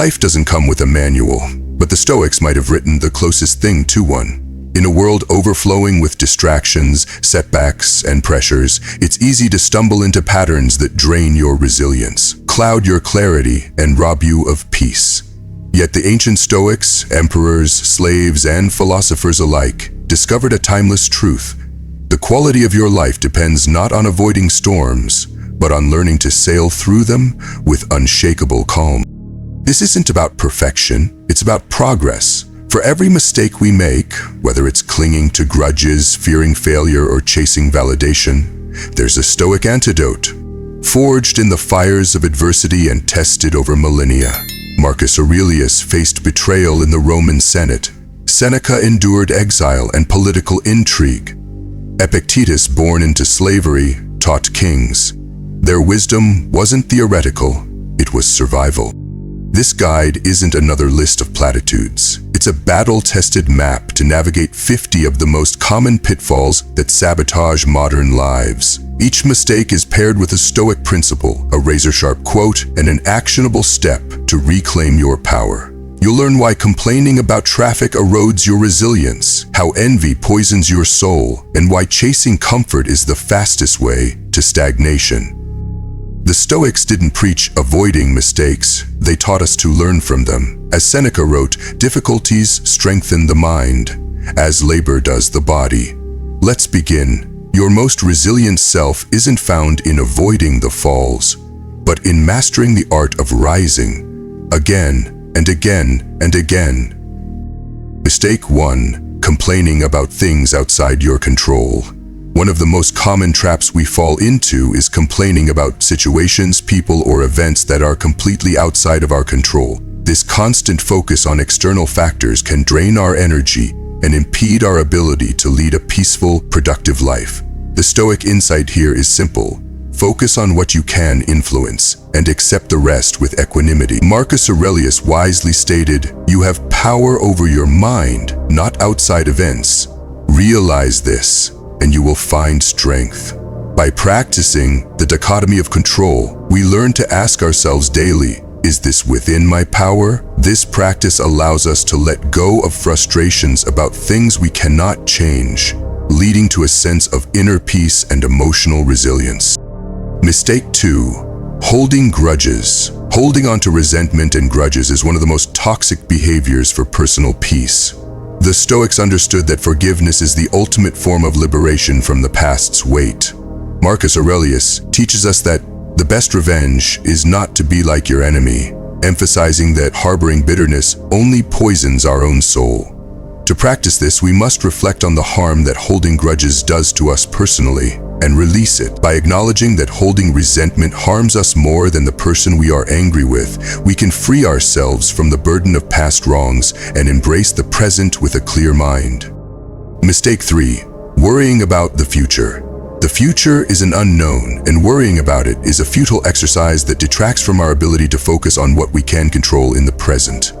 Life doesn't come with a manual, but the Stoics might have written the closest thing to one. In a world overflowing with distractions, setbacks, and pressures, it's easy to stumble into patterns that drain your resilience, cloud your clarity, and rob you of peace. Yet the ancient Stoics, emperors, slaves, and philosophers alike, discovered a timeless truth. The quality of your life depends not on avoiding storms, but on learning to sail through them with unshakable calm. This isn't about perfection, it's about progress. For every mistake we make, whether it's clinging to grudges, fearing failure, or chasing validation, there's a Stoic antidote. Forged in the fires of adversity and tested over millennia, Marcus Aurelius faced betrayal in the Roman Senate. Seneca endured exile and political intrigue. Epictetus, born into slavery, taught kings. Their wisdom wasn't theoretical, it was survival. This guide isn't another list of platitudes. It's a battle-tested map to navigate 50 of the most common pitfalls that sabotage modern lives. Each mistake is paired with a Stoic principle, a razor-sharp quote, and an actionable step to reclaim your power. You'll learn why complaining about traffic erodes your resilience, how envy poisons your soul, and why chasing comfort is the fastest way to stagnation. The Stoics didn't preach avoiding mistakes, they taught us to learn from them. As Seneca wrote, difficulties strengthen the mind, as labor does the body. Let's begin. Your most resilient self isn't found in avoiding the falls, but in mastering the art of rising, again and again and again. Mistake 1. Complaining about things outside your control. One of the most common traps we fall into is complaining about situations, people, or events that are completely outside of our control. This constant focus on external factors can drain our energy and impede our ability to lead a peaceful, productive life. The Stoic insight here is simple. Focus on what you can influence and accept the rest with equanimity. Marcus Aurelius wisely stated, "You have power over your mind, not outside events. Realize this, and you will find strength." By practicing the dichotomy of control, we learn to ask ourselves daily, is this within my power? This practice allows us to let go of frustrations about things we cannot change, leading to a sense of inner peace and emotional resilience. Mistake 2. Holding grudges. Holding on to resentment and grudges is one of the most toxic behaviors for personal peace. The Stoics understood that forgiveness is the ultimate form of liberation from the past's weight. Marcus Aurelius teaches us that the best revenge is not to be like your enemy, emphasizing that harboring bitterness only poisons our own soul. To practice this, we must reflect on the harm that holding grudges does to us personally and release it. By acknowledging that holding resentment harms us more than the person we are angry with, we can free ourselves from the burden of past wrongs and embrace the present with a clear mind. Mistake 3. Worrying about the future. The future is an unknown, and worrying about it is a futile exercise that detracts from our ability to focus on what we can control in the present.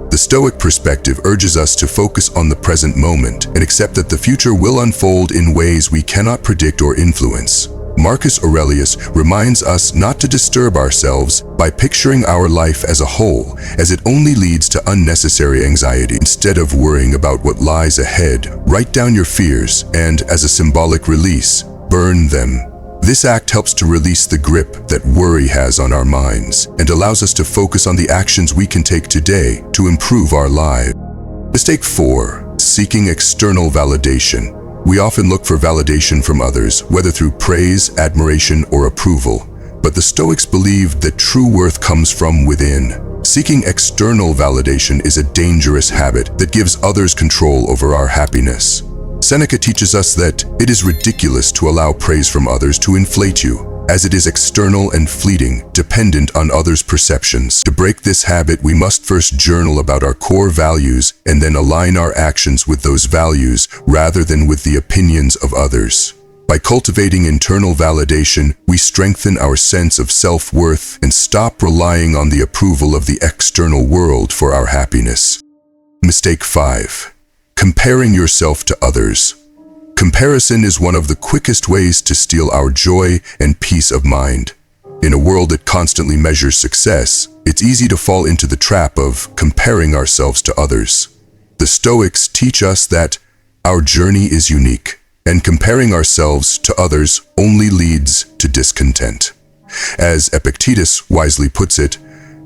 The Stoic perspective urges us to focus on the present moment and accept that the future will unfold in ways we cannot predict or influence. Marcus Aurelius reminds us not to disturb ourselves by picturing our life as a whole, as it only leads to unnecessary anxiety. Instead of worrying about what lies ahead, write down your fears and, as a symbolic release, burn them. This act helps to release the grip that worry has on our minds and allows us to focus on the actions we can take today to improve our lives. Mistake 4. Seeking external validation. We often look for validation from others, whether through praise, admiration, or approval. But the Stoics believed that true worth comes from within. Seeking external validation is a dangerous habit that gives others control over our happiness. Seneca teaches us that it is ridiculous to allow praise from others to inflate you, as it is external and fleeting, dependent on others' perceptions. To break this habit, we must first journal about our core values and then align our actions with those values rather than with the opinions of others. By cultivating internal validation, we strengthen our sense of self-worth and stop relying on the approval of the external world for our happiness. Mistake 5. Comparing yourself to others. Comparison is one of the quickest ways to steal our joy and peace of mind. In a world that constantly measures success, it's easy to fall into the trap of comparing ourselves to others. The Stoics teach us that our journey is unique, and comparing ourselves to others only leads to discontent. As Epictetus wisely puts it,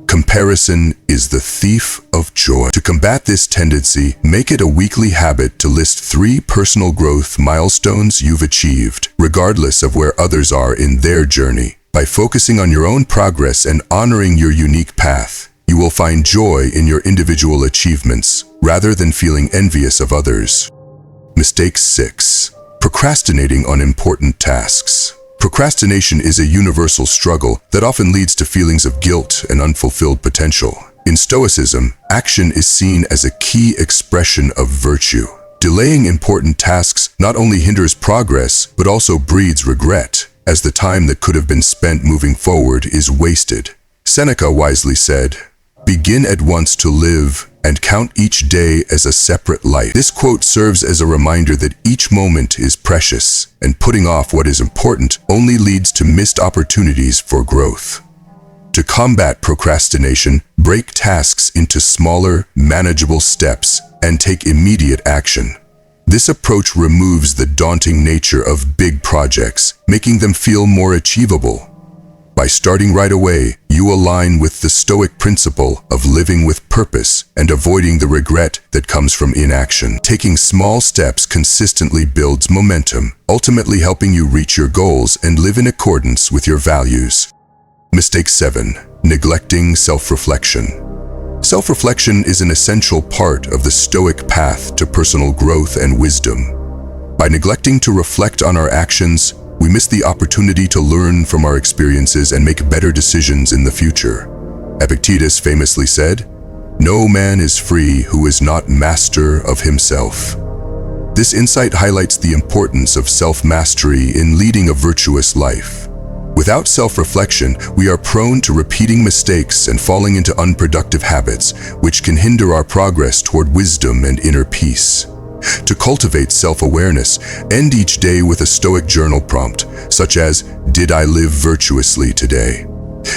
comparison is the thief of joy. To combat this tendency, make it a weekly habit to list 3 personal growth milestones you've achieved, regardless of where others are in their journey. By focusing on your own progress and honoring your unique path, you will find joy in your individual achievements, rather than feeling envious of others. Mistake 6. Procrastinating on important tasks. Procrastination is a universal struggle that often leads to feelings of guilt and unfulfilled potential. In Stoicism, action is seen as a key expression of virtue. Delaying important tasks not only hinders progress, but also breeds regret, as the time that could have been spent moving forward is wasted. Seneca wisely said, "Begin at once to live, and count each day as a separate life." This quote serves as a reminder that each moment is precious, and putting off what is important only leads to missed opportunities for growth. To combat procrastination, break tasks into smaller, manageable steps and take immediate action. This approach removes the daunting nature of big projects, making them feel more achievable. By starting right away, you align with the Stoic principle of living with purpose and avoiding the regret that comes from inaction. Taking small steps consistently builds momentum, ultimately helping you reach your goals and live in accordance with your values. Mistake 7. Neglecting self-reflection. Self-reflection is an essential part of the Stoic path to personal growth and wisdom. By neglecting to reflect on our actions, we miss the opportunity to learn from our experiences and make better decisions in the future. Epictetus famously said, "No man is free who is not master of himself." This insight highlights the importance of self-mastery in leading a virtuous life. Without self-reflection, we are prone to repeating mistakes and falling into unproductive habits, which can hinder our progress toward wisdom and inner peace. To cultivate self-awareness, end each day with a Stoic journal prompt, such as, "Did I live virtuously today?"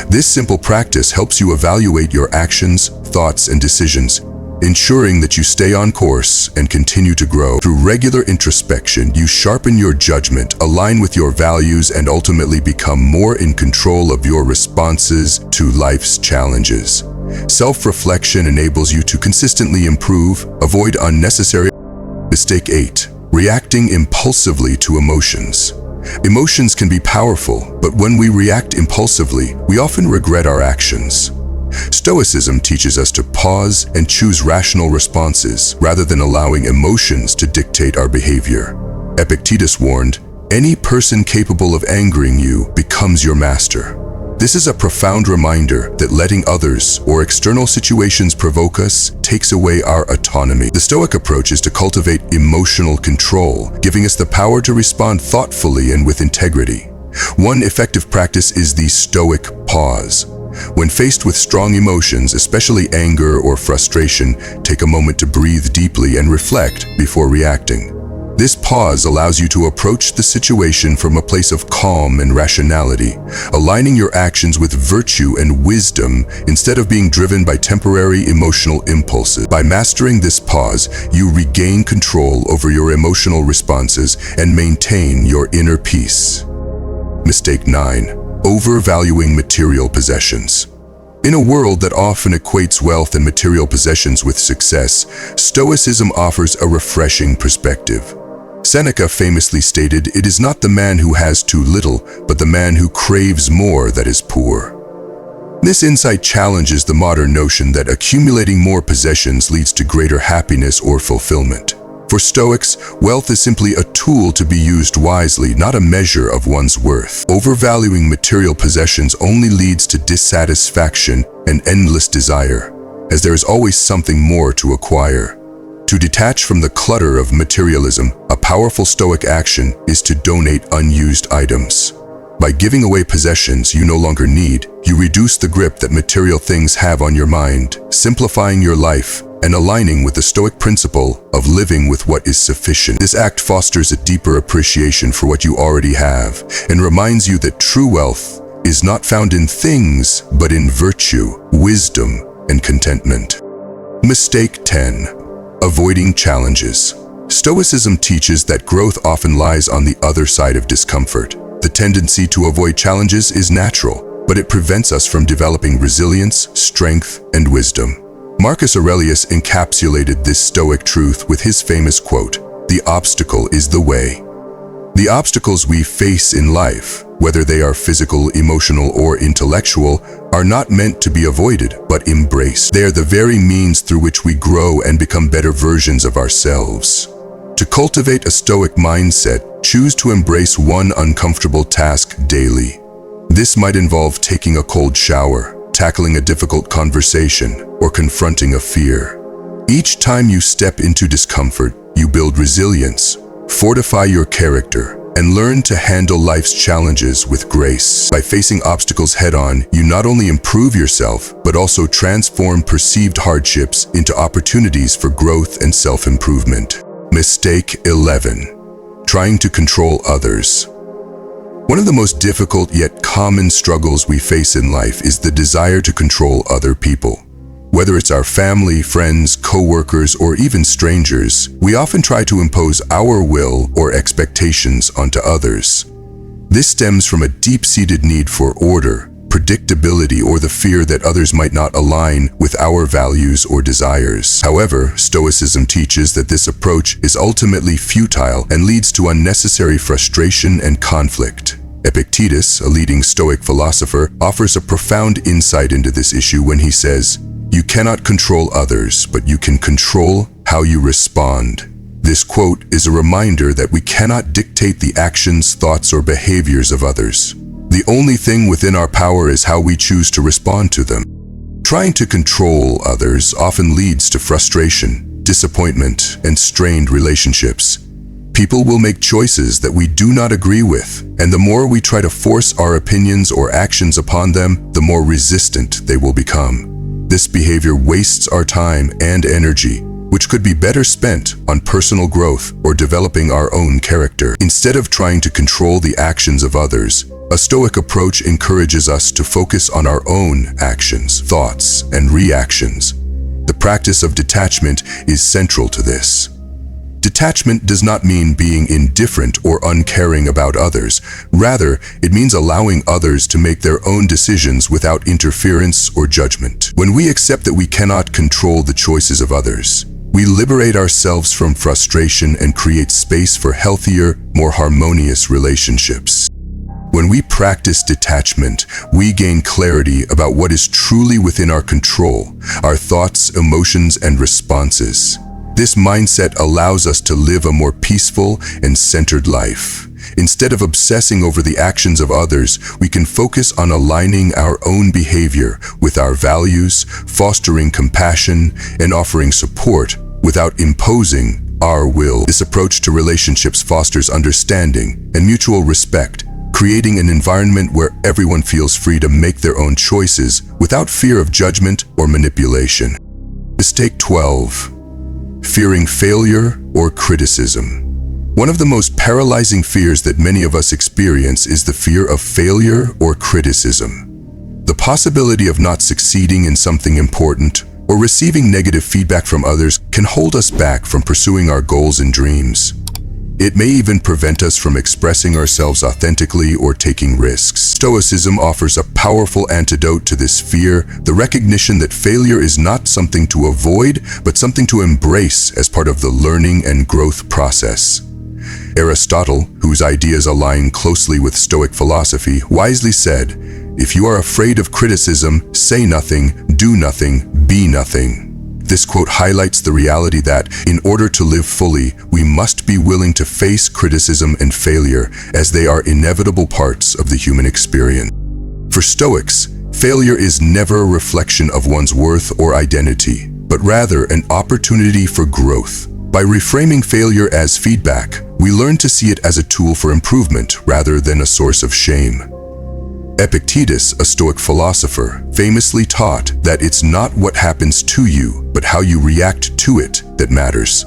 This simple practice helps you evaluate your actions, thoughts, and decisions, ensuring that you stay on course and continue to grow. Through regular introspection, you sharpen your judgment, align with your values, and ultimately become more in control of your responses to life's challenges. Self-reflection enables you to consistently improve, avoid unnecessary. Mistake 8. Reacting impulsively to emotions. Emotions can be powerful, but when we react impulsively, we often regret our actions. Stoicism teaches us to pause and choose rational responses, rather than allowing emotions to dictate our behavior. Epictetus warned, "Any person capable of angering you becomes your master." This is a profound reminder that letting others or external situations provoke us takes away our autonomy. The Stoic approach is to cultivate emotional control, giving us the power to respond thoughtfully and with integrity. One effective practice is the Stoic pause. When faced with strong emotions, especially anger or frustration, take a moment to breathe deeply and reflect before reacting. This pause allows you to approach the situation from a place of calm and rationality, aligning your actions with virtue and wisdom instead of being driven by temporary emotional impulses. By mastering this pause, you regain control over your emotional responses and maintain your inner peace. Mistake 9. Overvaluing material possessions. In a world that often equates wealth and material possessions with success, Stoicism offers a refreshing perspective. Seneca famously stated, "It is not the man who has too little, but the man who craves more that is poor." This insight challenges the modern notion that accumulating more possessions leads to greater happiness or fulfillment. For Stoics, wealth is simply a tool to be used wisely, not a measure of one's worth. Overvaluing material possessions only leads to dissatisfaction and endless desire, as there is always something more to acquire. To detach from the clutter of materialism, a powerful Stoic action is to donate unused items. By giving away possessions you no longer need, you reduce the grip that material things have on your mind, simplifying your life and aligning with the Stoic principle of living with what is sufficient. This act fosters a deeper appreciation for what you already have and reminds you that true wealth is not found in things, but in virtue, wisdom, and contentment. Mistake 10. Avoiding challenges. Stoicism teaches that growth often lies on the other side of discomfort. The tendency to avoid challenges is natural, but it prevents us from developing resilience, strength, and wisdom. Marcus Aurelius encapsulated this Stoic truth with his famous quote, "The obstacle is the way." The obstacles we face in life, whether they are physical, emotional, or intellectual, are not meant to be avoided, but embraced. They are the very means through which we grow and become better versions of ourselves. To cultivate a Stoic mindset, choose to embrace one uncomfortable task daily. This might involve taking a cold shower, tackling a difficult conversation, or confronting a fear. Each time you step into discomfort, you build resilience, fortify your character, and learn to handle life's challenges with grace. By facing obstacles head-on, you not only improve yourself, but also transform perceived hardships into opportunities for growth and self-improvement. Mistake 11. Trying to control others. One of the most difficult yet common struggles we face in life is the desire to control other people. Whether it's our family, friends, co-workers, or even strangers, we often try to impose our will or expectations onto others. This stems from a deep-seated need for order, predictability, or the fear that others might not align with our values or desires. However, Stoicism teaches that this approach is ultimately futile and leads to unnecessary frustration and conflict. Epictetus, a leading Stoic philosopher, offers a profound insight into this issue when he says, "You cannot control others, but you can control how you respond." This quote is a reminder that we cannot dictate the actions, thoughts, or behaviors of others. The only thing within our power is how we choose to respond to them. Trying to control others often leads to frustration, disappointment, and strained relationships. People will make choices that we do not agree with, and the more we try to force our opinions or actions upon them, the more resistant they will become. This behavior wastes our time and energy, which could be better spent on personal growth or developing our own character. Instead of trying to control the actions of others, a Stoic approach encourages us to focus on our own actions, thoughts, and reactions. The practice of detachment is central to this. Detachment does not mean being indifferent or uncaring about others. Rather, it means allowing others to make their own decisions without interference or judgment. When we accept that we cannot control the choices of others, we liberate ourselves from frustration and create space for healthier, more harmonious relationships. When we practice detachment, we gain clarity about what is truly within our control, our thoughts, emotions, and responses. This mindset allows us to live a more peaceful and centered life. Instead of obsessing over the actions of others, we can focus on aligning our own behavior with our values, fostering compassion, and offering support without imposing our will. This approach to relationships fosters understanding and mutual respect, creating an environment where everyone feels free to make their own choices without fear of judgment or manipulation. Mistake 12. Fearing failure or criticism. One of the most paralyzing fears that many of us experience is the fear of failure or criticism. The possibility of not succeeding in something important or receiving negative feedback from others can hold us back from pursuing our goals and dreams. It may even prevent us from expressing ourselves authentically or taking risks. Stoicism offers a powerful antidote to this fear, the recognition that failure is not something to avoid, but something to embrace as part of the learning and growth process. Aristotle, whose ideas align closely with Stoic philosophy, wisely said, "If you are afraid of criticism, say nothing, do nothing, be nothing." This quote highlights the reality that, in order to live fully, we must be willing to face criticism and failure, as they are inevitable parts of the human experience. For Stoics, failure is never a reflection of one's worth or identity, but rather an opportunity for growth. By reframing failure as feedback, we learn to see it as a tool for improvement rather than a source of shame. Epictetus, a Stoic philosopher, famously taught that it's not what happens to you, but how you react to it that matters.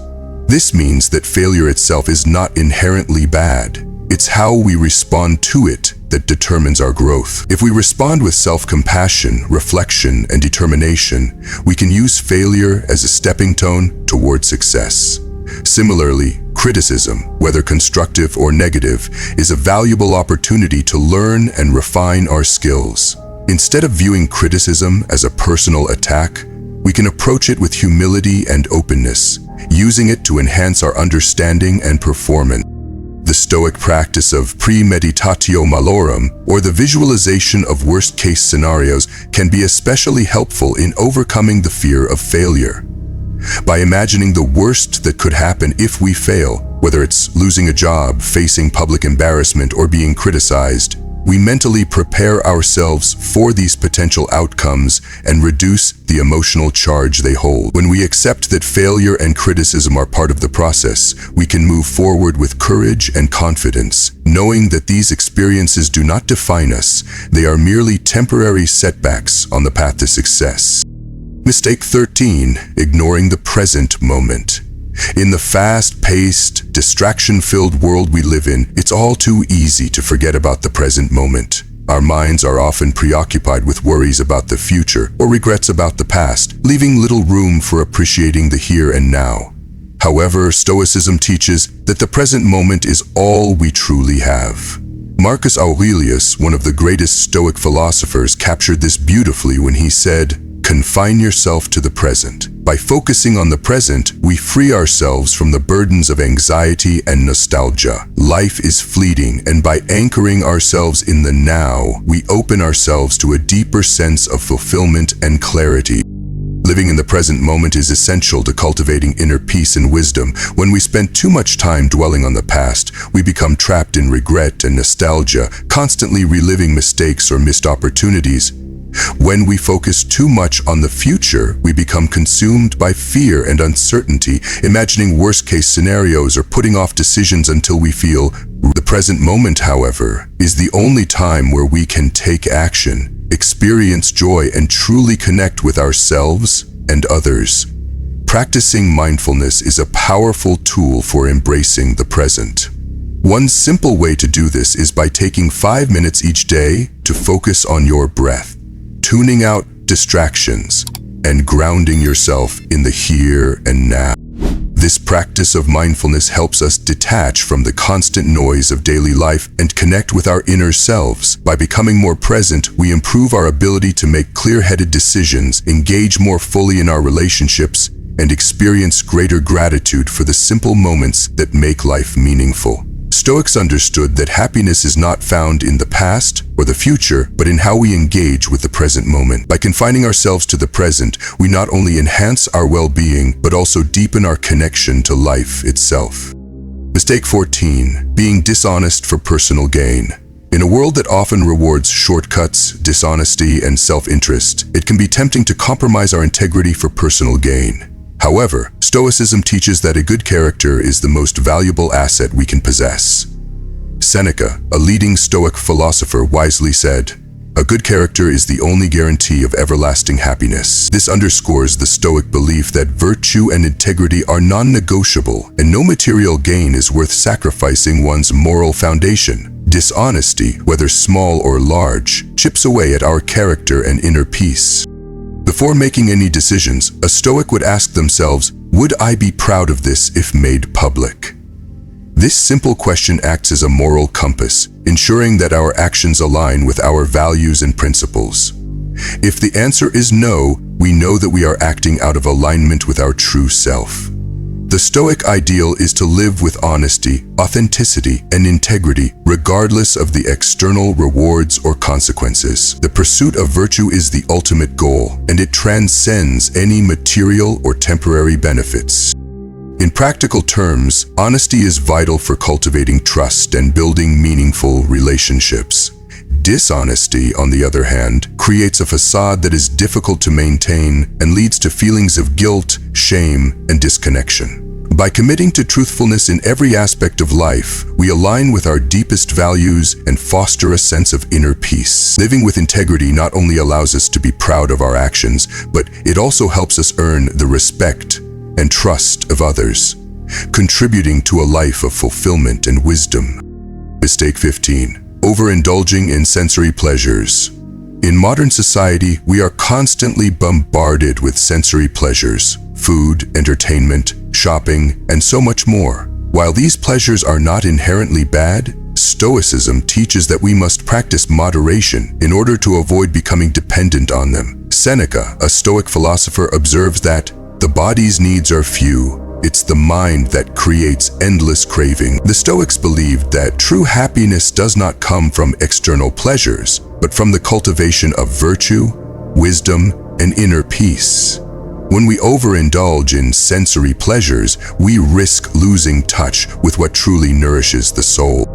This means that failure itself is not inherently bad. It's how we respond to it that determines our growth. If we respond with self-compassion, reflection, and determination, we can use failure as a stepping stone toward success. Similarly, criticism, whether constructive or negative, is a valuable opportunity to learn and refine our skills. Instead of viewing criticism as a personal attack, we can approach it with humility and openness, using it to enhance our understanding and performance. The Stoic practice of Premeditatio Malorum, or the visualization of worst-case scenarios, can be especially helpful in overcoming the fear of failure. By imagining the worst that could happen if we fail, whether it's losing a job, facing public embarrassment, or being criticized, we mentally prepare ourselves for these potential outcomes and reduce the emotional charge they hold. When we accept that failure and criticism are part of the process, we can move forward with courage and confidence, knowing that these experiences do not define us. They are merely temporary setbacks on the path to success. Mistake 13, ignoring the present moment. In the fast-paced, distraction-filled world we live in, it's all too easy to forget about the present moment. Our minds are often preoccupied with worries about the future or regrets about the past, leaving little room for appreciating the here and now. However, Stoicism teaches that the present moment is all we truly have. Marcus Aurelius, one of the greatest Stoic philosophers, captured this beautifully when he said, "Confine yourself to the present. By focusing on the present, we free ourselves from the burdens of anxiety and nostalgia. Life is fleeting, and by anchoring ourselves in the now, we open ourselves to a deeper sense of fulfillment and clarity." Living in the present moment is essential to cultivating inner peace and wisdom. When we spend too much time dwelling on the past, we become trapped in regret and nostalgia, constantly reliving mistakes or missed opportunities. When we focus too much on the future, we become consumed by fear and uncertainty, imagining worst-case scenarios or putting off decisions until we feel. The present moment, however, is the only time where we can take action, experience joy, and truly connect with ourselves and others. Practicing mindfulness is a powerful tool for embracing the present. One simple way to do this is by taking 5 minutes each day to focus on your breath, tuning out distractions, and grounding yourself in the here and now. This practice of mindfulness helps us detach from the constant noise of daily life and connect with our inner selves. By becoming more present, we improve our ability to make clear-headed decisions, engage more fully in our relationships, and experience greater gratitude for the simple moments that make life meaningful. Stoics understood that happiness is not found in the past or the future, but in how we engage with the present moment. By confining ourselves to the present, we not only enhance our well-being, but also deepen our connection to life itself. Mistake 14, being dishonest for personal gain. In a world that often rewards shortcuts, dishonesty, and self-interest, it can be tempting to compromise our integrity for personal gain. However, Stoicism teaches that a good character is the most valuable asset we can possess. Seneca, a leading Stoic philosopher, wisely said, "A good character is the only guarantee of everlasting happiness." This underscores the Stoic belief that virtue and integrity are non-negotiable, and no material gain is worth sacrificing one's moral foundation. Dishonesty, whether small or large, chips away at our character and inner peace. Before making any decisions, a Stoic would ask themselves, would I be proud of this if made public? This simple question acts as a moral compass, ensuring that our actions align with our values and principles. If the answer is no, we know that we are acting out of alignment with our true self. The Stoic ideal is to live with honesty, authenticity, and integrity, regardless of the external rewards or consequences. The pursuit of virtue is the ultimate goal, and it transcends any material or temporary benefits. In practical terms, honesty is vital for cultivating trust and building meaningful relationships. Dishonesty, on the other hand, creates a facade that is difficult to maintain and leads to feelings of guilt, shame, and disconnection. By committing to truthfulness in every aspect of life, we align with our deepest values and foster a sense of inner peace. Living with integrity not only allows us to be proud of our actions, but it also helps us earn the respect and trust of others, contributing to a life of fulfillment and wisdom. Mistake 15. Overindulging in sensory pleasures. In modern society, we are constantly bombarded with sensory pleasures, food, entertainment, shopping, and so much more. While these pleasures are not inherently bad, Stoicism teaches that we must practice moderation in order to avoid becoming dependent on them. Seneca, a Stoic philosopher, observes that the body's needs are few. It's the mind that creates endless craving. The Stoics believed that true happiness does not come from external pleasures, but from the cultivation of virtue, wisdom, and inner peace. When we overindulge in sensory pleasures, we risk losing touch with what truly nourishes the soul.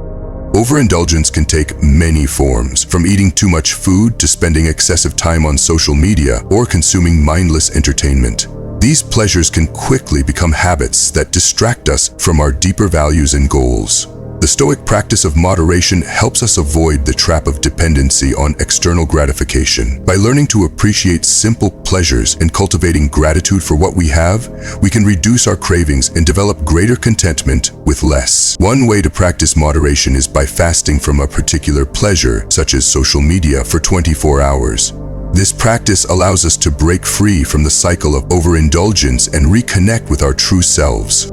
Overindulgence can take many forms, from eating too much food to spending excessive time on social media or consuming mindless entertainment. These pleasures can quickly become habits that distract us from our deeper values and goals. The Stoic practice of moderation helps us avoid the trap of dependency on external gratification. By learning to appreciate simple pleasures and cultivating gratitude for what we have, we can reduce our cravings and develop greater contentment with less. One way to practice moderation is by fasting from a particular pleasure, such as social media, for 24 hours. This practice allows us to break free from the cycle of overindulgence and reconnect with our true selves.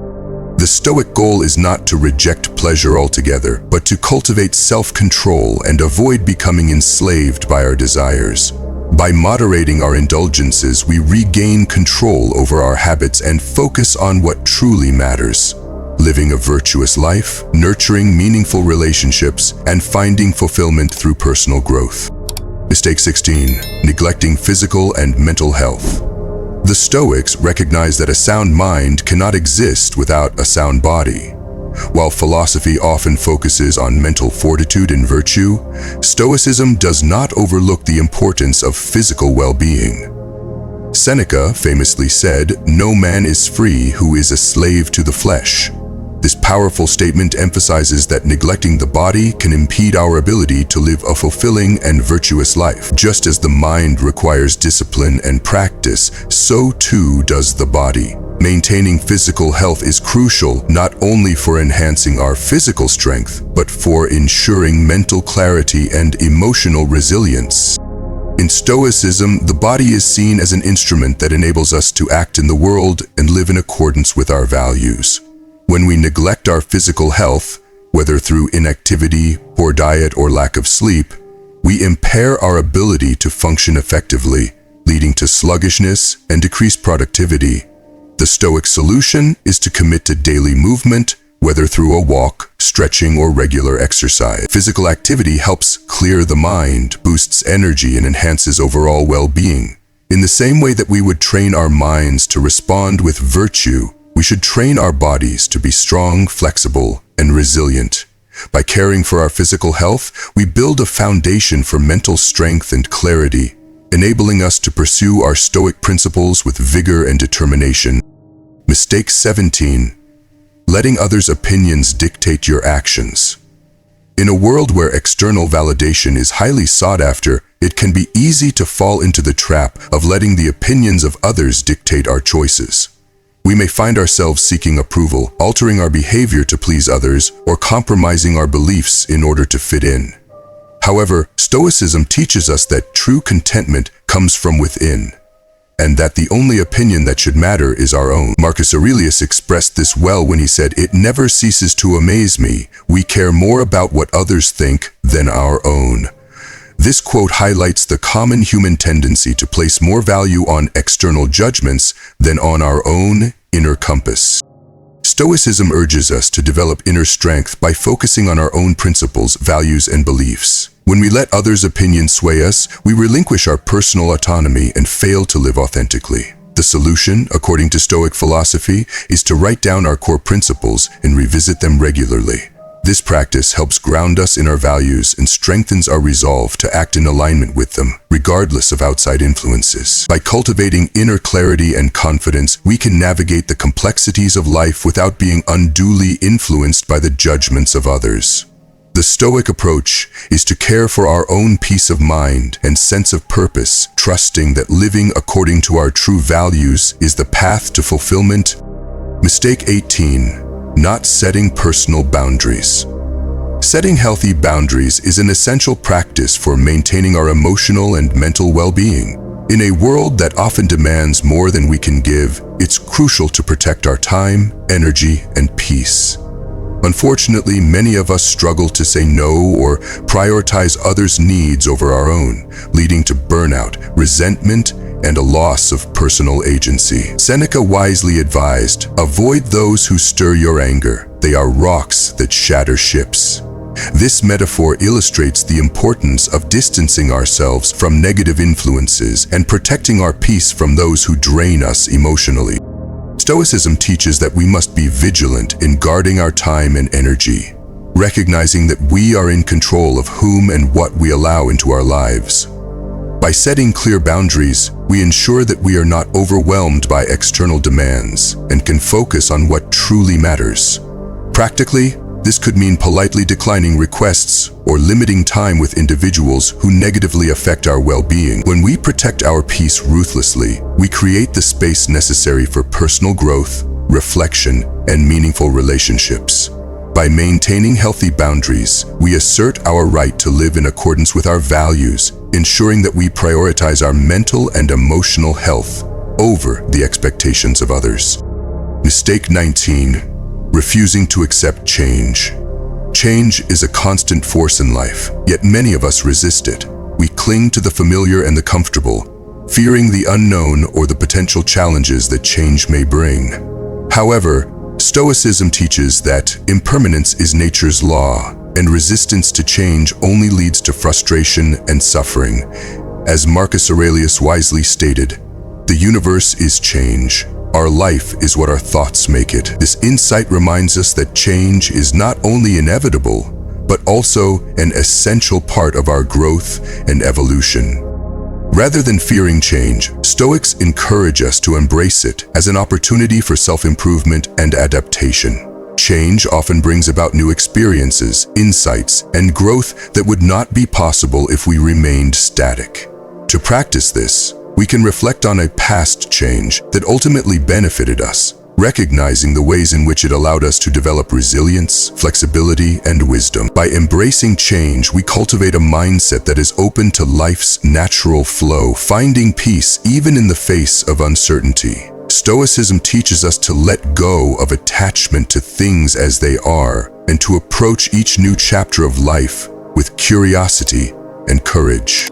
The Stoic goal is not to reject pleasure altogether, but to cultivate self-control and avoid becoming enslaved by our desires. By moderating our indulgences, we regain control over our habits and focus on what truly matters: living a virtuous life, nurturing meaningful relationships, and finding fulfillment through personal growth. Mistake 16. Neglecting physical and mental health. The Stoics recognize that a sound mind cannot exist without a sound body. While philosophy often focuses on mental fortitude and virtue, Stoicism does not overlook the importance of physical well-being. Seneca famously said, "No man is free who is a slave to the flesh." This powerful statement emphasizes that neglecting the body can impede our ability to live a fulfilling and virtuous life. Just as the mind requires discipline and practice, so too does the body. Maintaining physical health is crucial not only for enhancing our physical strength, but for ensuring mental clarity and emotional resilience. In Stoicism, the body is seen as an instrument that enables us to act in the world and live in accordance with our values. When we neglect our physical health, whether through inactivity, poor diet, or lack of sleep, we impair our ability to function effectively, leading to sluggishness and decreased productivity. The Stoic solution is to commit to daily movement, whether through a walk, stretching, or regular exercise. Physical activity helps clear the mind, boosts energy, and enhances overall well-being. In the same way that we would train our minds to respond with virtue, we should train our bodies to be strong, flexible, and resilient. By caring for our physical health, we build a foundation for mental strength and clarity, enabling us to pursue our Stoic principles with vigor and determination. Mistake 17. Letting others' opinions dictate your actions. In a world where external validation is highly sought after, it can be easy to fall into the trap of letting the opinions of others dictate our choices. We may find ourselves seeking approval, altering our behavior to please others, or compromising our beliefs in order to fit in. However, Stoicism teaches us that true contentment comes from within, and that the only opinion that should matter is our own. Marcus Aurelius expressed this well when he said, "It never ceases to amaze me. We care more about what others think than our own." This quote highlights the common human tendency to place more value on external judgments than on our own inner compass. Stoicism urges us to develop inner strength by focusing on our own principles, values, and beliefs. When we let others' opinions sway us, we relinquish our personal autonomy and fail to live authentically. The solution, according to Stoic philosophy, is to write down our core principles and revisit them regularly. This practice helps ground us in our values and strengthens our resolve to act in alignment with them, regardless of outside influences. By cultivating inner clarity and confidence, we can navigate the complexities of life without being unduly influenced by the judgments of others. The Stoic approach is to care for our own peace of mind and sense of purpose, trusting that living according to our true values is the path to fulfillment. Mistake 18. Not setting personal boundaries. Setting healthy boundaries is an essential practice for maintaining our emotional and mental well-being. In a world that often demands more than we can give, it's crucial to protect our time, energy, and peace. Unfortunately, many of us struggle to say no or prioritize others' needs over our own, leading to burnout, resentment, and a loss of personal agency. Seneca wisely advised, "Avoid those who stir your anger. They are rocks that shatter ships." This metaphor illustrates the importance of distancing ourselves from negative influences and protecting our peace from those who drain us emotionally. Stoicism teaches that we must be vigilant in guarding our time and energy, recognizing that we are in control of whom and what we allow into our lives. By setting clear boundaries, we ensure that we are not overwhelmed by external demands and can focus on what truly matters. Practically, this could mean politely declining requests or limiting time with individuals who negatively affect our well-being. When we protect our peace ruthlessly, we create the space necessary for personal growth, reflection, and meaningful relationships. By maintaining healthy boundaries, we assert our right to live in accordance with our values, ensuring that we prioritize our mental and emotional health over the expectations of others. Mistake 19. Refusing to accept change. Change is a constant force in life, yet many of us resist it. We cling to the familiar and the comfortable, fearing the unknown or the potential challenges that change may bring. However, Stoicism teaches that impermanence is nature's law, and resistance to change only leads to frustration and suffering. As Marcus Aurelius wisely stated, "The universe is change. Our life is what our thoughts make it." This insight reminds us that change is not only inevitable, but also an essential part of our growth and evolution. Rather than fearing change, Stoics encourage us to embrace it as an opportunity for self-improvement and adaptation. Change often brings about new experiences, insights, and growth that would not be possible if we remained static. To practice this, we can reflect on a past change that ultimately benefited us, recognizing the ways in which it allowed us to develop resilience, flexibility, and wisdom. By embracing change, we cultivate a mindset that is open to life's natural flow, finding peace even in the face of uncertainty. Stoicism teaches us to let go of attachment to things as they are and to approach each new chapter of life with curiosity and courage.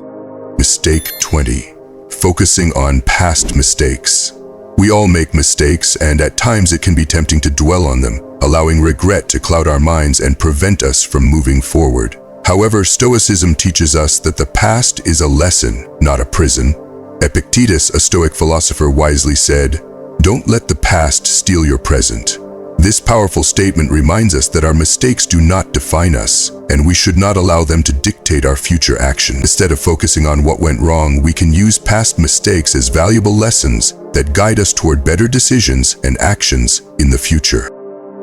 Mistake 20. Focusing on past mistakes. We all make mistakes, and at times it can be tempting to dwell on them, allowing regret to cloud our minds and prevent us from moving forward. However, Stoicism teaches us that the past is a lesson, not a prison. Epictetus, a Stoic philosopher, wisely said, "Don't let the past steal your present." This powerful statement reminds us that our mistakes do not define us, and we should not allow them to dictate our future action. Instead of focusing on what went wrong, we can use past mistakes as valuable lessons that guide us toward better decisions and actions in the future.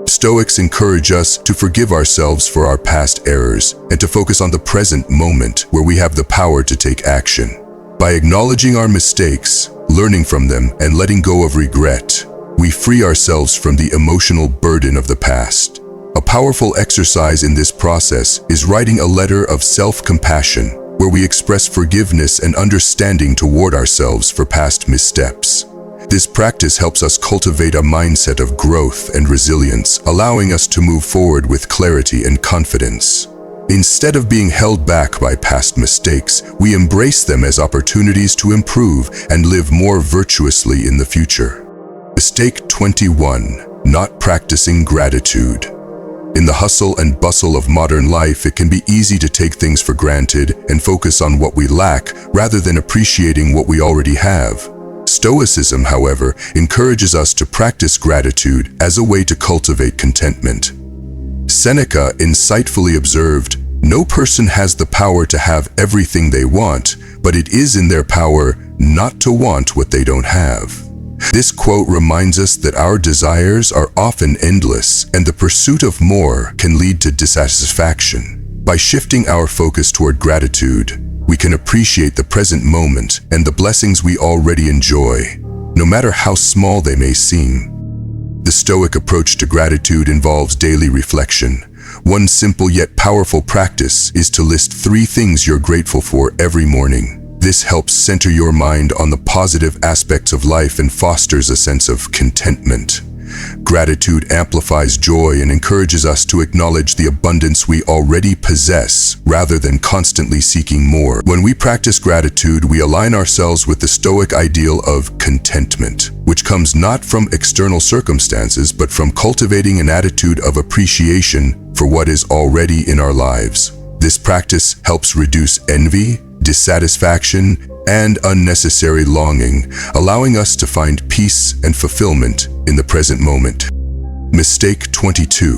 Stoics encourage us to forgive ourselves for our past errors and to focus on the present moment where we have the power to take action. By acknowledging our mistakes, learning from them, and letting go of regret, we free ourselves from the emotional burden of the past. A powerful exercise in this process is writing a letter of self-compassion, where we express forgiveness and understanding toward ourselves for past missteps. This practice helps us cultivate a mindset of growth and resilience, allowing us to move forward with clarity and confidence. Instead of being held back by past mistakes, we embrace them as opportunities to improve and live more virtuously in the future. Mistake 21. Not practicing gratitude. In the hustle and bustle of modern life, it can be easy to take things for granted and focus on what we lack rather than appreciating what we already have. Stoicism, however, encourages us to practice gratitude as a way to cultivate contentment. Seneca insightfully observed, "No person has the power to have everything they want, but it is in their power not to want what they don't have." This quote reminds us that our desires are often endless, and the pursuit of more can lead to dissatisfaction. By shifting our focus toward gratitude, we can appreciate the present moment and the blessings we already enjoy, no matter how small they may seem. The Stoic approach to gratitude involves daily reflection, One simple yet powerful practice is to list 3 things you're grateful for every morning. This helps center your mind on the positive aspects of life and fosters a sense of contentment. Gratitude amplifies joy and encourages us to acknowledge the abundance we already possess rather than constantly seeking more. When we practice gratitude, we align ourselves with the Stoic ideal of contentment, which comes not from external circumstances but from cultivating an attitude of appreciation for what is already in our lives. This practice helps reduce envy, dissatisfaction, and unnecessary longing, allowing us to find peace and fulfillment in the present moment. Mistake 22.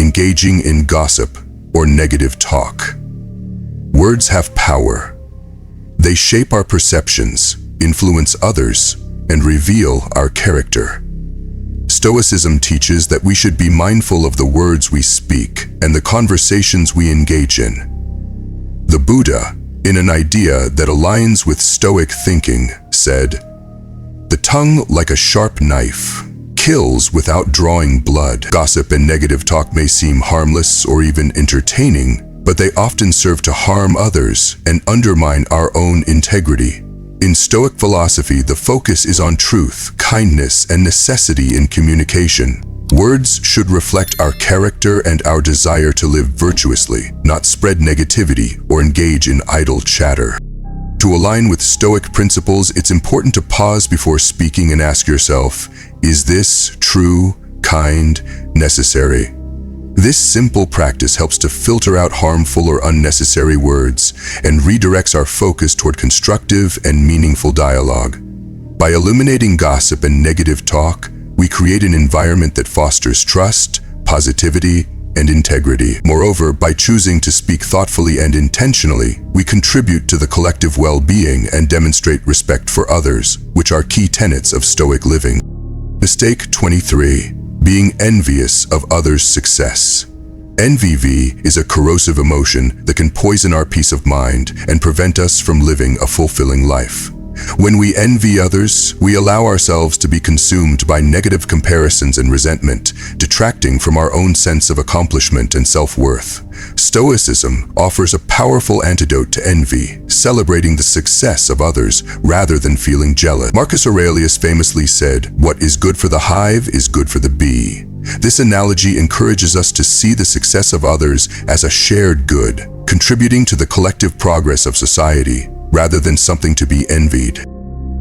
Engaging in gossip or negative talk. Words have power. They shape our perceptions, influence others, and reveal our character. Stoicism teaches that we should be mindful of the words we speak and the conversations we engage in. The Buddha, in an idea that aligns with Stoic thinking, said, "The tongue, like a sharp knife, kills without drawing blood." Gossip and negative talk may seem harmless or even entertaining, but they often serve to harm others and undermine our own integrity. In Stoic philosophy, the focus is on truth, kindness, and necessity in communication. Words should reflect our character and our desire to live virtuously, not spread negativity or engage in idle chatter. To align with Stoic principles, it's important to pause before speaking and ask yourself, is this true, kind, necessary? This simple practice helps to filter out harmful or unnecessary words and redirects our focus toward constructive and meaningful dialogue. By eliminating gossip and negative talk, we create an environment that fosters trust, positivity, and integrity. Moreover, by choosing to speak thoughtfully and intentionally, we contribute to the collective well-being and demonstrate respect for others, which are key tenets of Stoic living. Mistake 23. Being envious of others' success. Envy is a corrosive emotion that can poison our peace of mind and prevent us from living a fulfilling life. When we envy others, we allow ourselves to be consumed by negative comparisons and resentment, detracting from our own sense of accomplishment and self-worth. Stoicism offers a powerful antidote to envy, celebrating the success of others rather than feeling jealous. Marcus Aurelius famously said, "What is good for the hive is good for the bee." This analogy encourages us to see the success of others as a shared good, contributing to the collective progress of society, rather than something to be envied.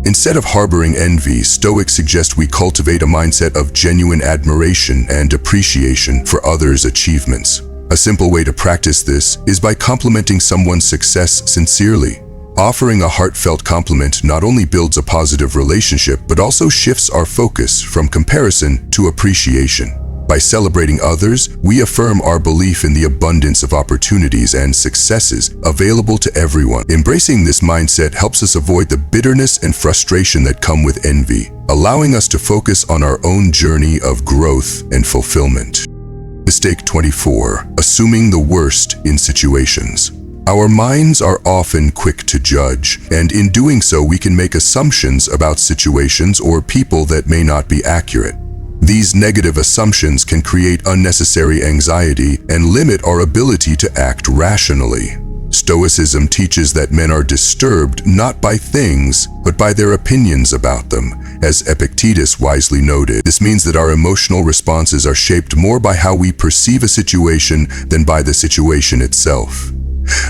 Instead of harboring envy, Stoics suggest we cultivate a mindset of genuine admiration and appreciation for others' achievements. A simple way to practice this is by complimenting someone's success sincerely. Offering a heartfelt compliment not only builds a positive relationship, but also shifts our focus from comparison to appreciation. By celebrating others, we affirm our belief in the abundance of opportunities and successes available to everyone. Embracing this mindset helps us avoid the bitterness and frustration that come with envy, allowing us to focus on our own journey of growth and fulfillment. Mistake 24. Assuming the worst in situations. Our minds are often quick to judge, and in doing so we can make assumptions about situations or people that may not be accurate. These negative assumptions can create unnecessary anxiety and limit our ability to act rationally. Stoicism teaches that men are disturbed not by things, but by their opinions about them, as Epictetus wisely noted. This means that our emotional responses are shaped more by how we perceive a situation than by the situation itself.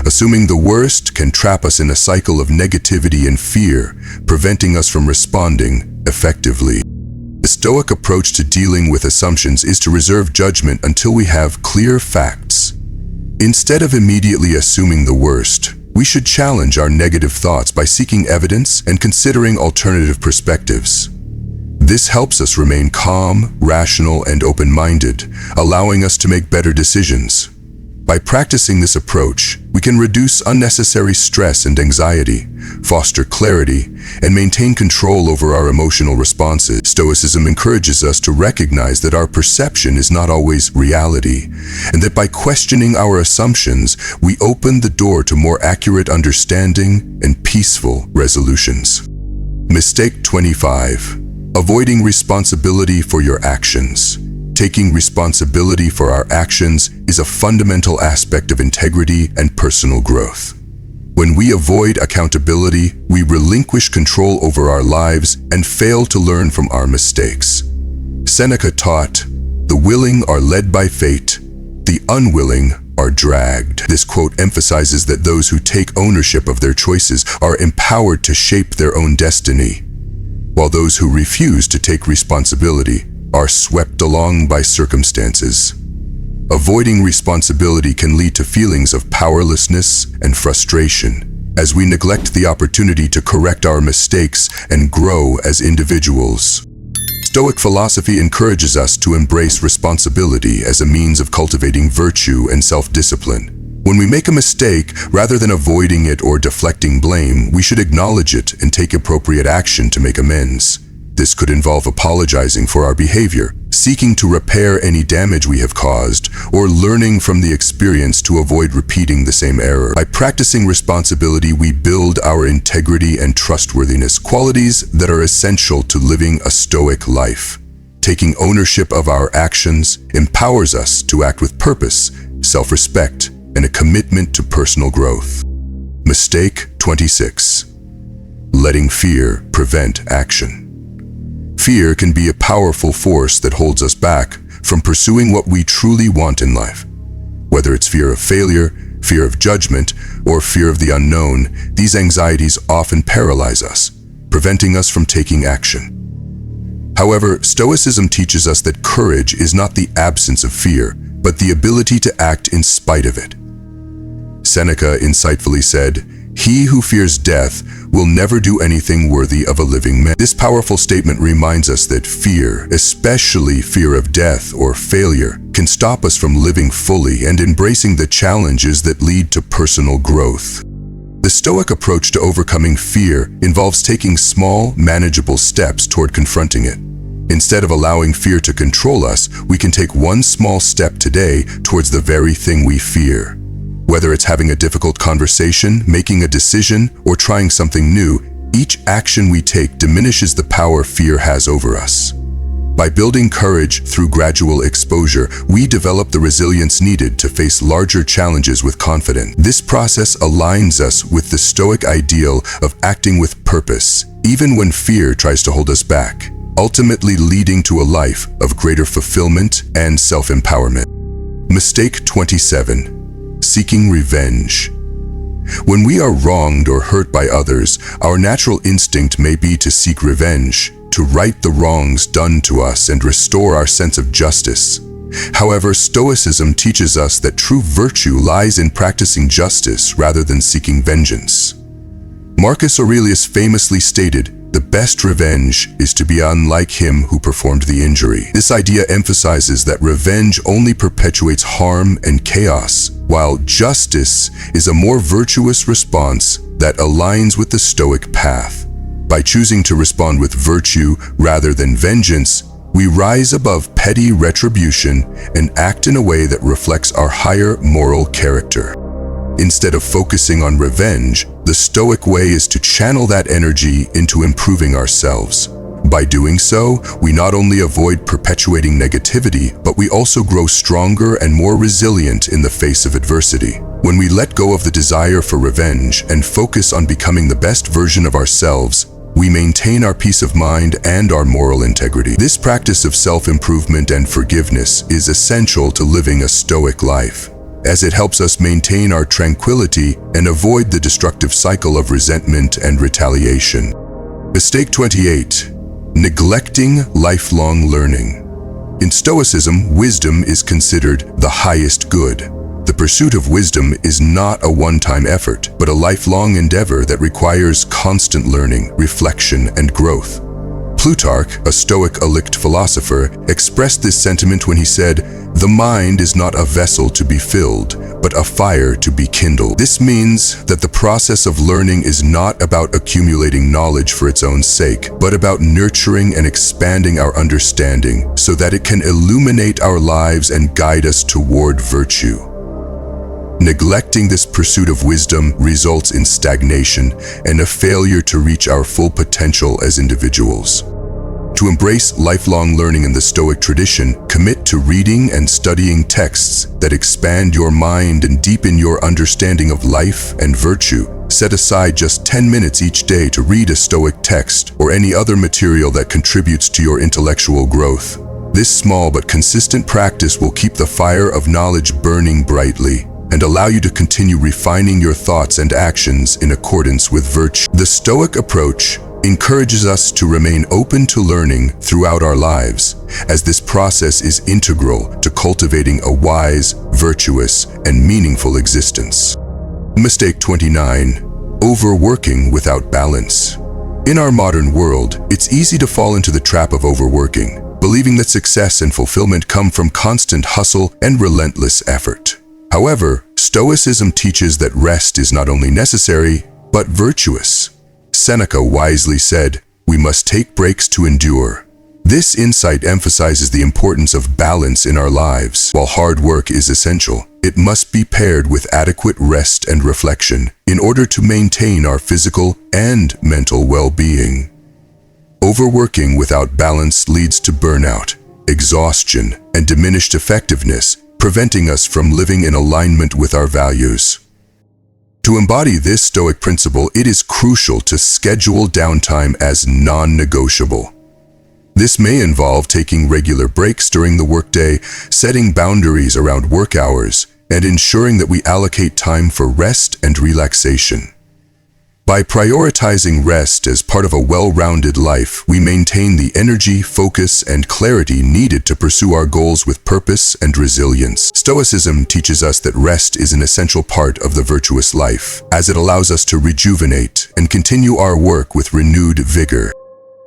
Assuming the worst can trap us in a cycle of negativity and fear, preventing us from responding effectively. The Stoic approach to dealing with assumptions is to reserve judgment until we have clear facts. Instead of immediately assuming the worst, we should challenge our negative thoughts by seeking evidence and considering alternative perspectives. This helps us remain calm, rational, and open-minded, allowing us to make better decisions. By practicing this approach, we can reduce unnecessary stress and anxiety, foster clarity, and maintain control over our emotional responses. Stoicism encourages us to recognize that our perception is not always reality, and that by questioning our assumptions, we open the door to more accurate understanding and peaceful resolutions. Mistake 25. Avoiding responsibility for your actions. Taking responsibility for our actions is a fundamental aspect of integrity and personal growth. When we avoid accountability, we relinquish control over our lives and fail to learn from our mistakes. Seneca taught, "The willing are led by fate, the unwilling are dragged." This quote emphasizes that those who take ownership of their choices are empowered to shape their own destiny, while those who refuse to take responsibility are swept along by circumstances. Avoiding responsibility can lead to feelings of powerlessness and frustration, as we neglect the opportunity to correct our mistakes and grow as individuals. Stoic philosophy encourages us to embrace responsibility as a means of cultivating virtue and self-discipline. When we make a mistake, rather than avoiding it or deflecting blame, we should acknowledge it and take appropriate action to make amends. This could involve apologizing for our behavior, seeking to repair any damage we have caused, or learning from the experience to avoid repeating the same error. By practicing responsibility, we build our integrity and trustworthiness, qualities that are essential to living a Stoic life. Taking ownership of our actions empowers us to act with purpose, self-respect, and a commitment to personal growth. Mistake 26. Letting fear prevent action. Fear can be a powerful force that holds us back from pursuing what we truly want in life. Whether it's fear of failure, fear of judgment, or fear of the unknown, these anxieties often paralyze us, preventing us from taking action. However, Stoicism teaches us that courage is not the absence of fear, but the ability to act in spite of it. Seneca insightfully said, "He who fears death will never do anything worthy of a living man." This powerful statement reminds us that fear, especially fear of death or failure, can stop us from living fully and embracing the challenges that lead to personal growth. The Stoic approach to overcoming fear involves taking small, manageable steps toward confronting it. Instead of allowing fear to control us, we can take one small step today towards the very thing we fear. Whether it's having a difficult conversation, making a decision, or trying something new, each action we take diminishes the power fear has over us. By building courage through gradual exposure, we develop the resilience needed to face larger challenges with confidence. This process aligns us with the Stoic ideal of acting with purpose, even when fear tries to hold us back, ultimately leading to a life of greater fulfillment and self-empowerment. Mistake 27. Seeking revenge. When we are wronged or hurt by others, our natural instinct may be to seek revenge, to right the wrongs done to us and restore our sense of justice. However, Stoicism teaches us that true virtue lies in practicing justice rather than seeking vengeance. Marcus Aurelius famously stated, "The best revenge is to be unlike him who performed the injury." This idea emphasizes that revenge only perpetuates harm and chaos, while justice is a more virtuous response that aligns with the Stoic path. By choosing to respond with virtue rather than vengeance, we rise above petty retribution and act in a way that reflects our higher moral character. Instead of focusing on revenge, the Stoic way is to channel that energy into improving ourselves. By doing so, we not only avoid perpetuating negativity, but we also grow stronger and more resilient in the face of adversity. When we let go of the desire for revenge and focus on becoming the best version of ourselves, we maintain our peace of mind and our moral integrity. This practice of self-improvement and forgiveness is essential to living a Stoic life, as it helps us maintain our tranquility and avoid the destructive cycle of resentment and retaliation. Mistake 28. Neglecting lifelong learning. In Stoicism, wisdom is considered the highest good. The pursuit of wisdom is not a one-time effort, but a lifelong endeavor that requires constant learning, reflection, and growth. Plutarch, a Stoic elect philosopher, expressed this sentiment when he said, "The mind is not a vessel to be filled, but a fire to be kindled." This means that the process of learning is not about accumulating knowledge for its own sake, but about nurturing and expanding our understanding so that it can illuminate our lives and guide us toward virtue. Neglecting this pursuit of wisdom results in stagnation and a failure to reach our full potential as individuals. To embrace lifelong learning in the Stoic tradition, commit to reading and studying texts that expand your mind and deepen your understanding of life and virtue. Set aside just 10 minutes each day to read a Stoic text or any other material that contributes to your intellectual growth. This small but consistent practice will keep the fire of knowledge burning brightly and allow you to continue refining your thoughts and actions in accordance with virtue. The Stoic approach encourages us to remain open to learning throughout our lives, as this process is integral to cultivating a wise, virtuous, and meaningful existence. Mistake 29. Overworking without balance. In our modern world, it's easy to fall into the trap of overworking, believing that success and fulfillment come from constant hustle and relentless effort. However, Stoicism teaches that rest is not only necessary, but virtuous. Seneca wisely said, "We must take breaks to endure." This insight emphasizes the importance of balance in our lives. While hard work is essential, it must be paired with adequate rest and reflection in order to maintain our physical and mental well-being. Overworking without balance leads to burnout, exhaustion, and diminished effectiveness, preventing us from living in alignment with our values. To embody this Stoic principle, it is crucial to schedule downtime as non-negotiable. This may involve taking regular breaks during the workday, setting boundaries around work hours, and ensuring that we allocate time for rest and relaxation. By prioritizing rest as part of a well-rounded life, we maintain the energy, focus, and clarity needed to pursue our goals with purpose and resilience. Stoicism teaches us that rest is an essential part of the virtuous life, as it allows us to rejuvenate and continue our work with renewed vigor.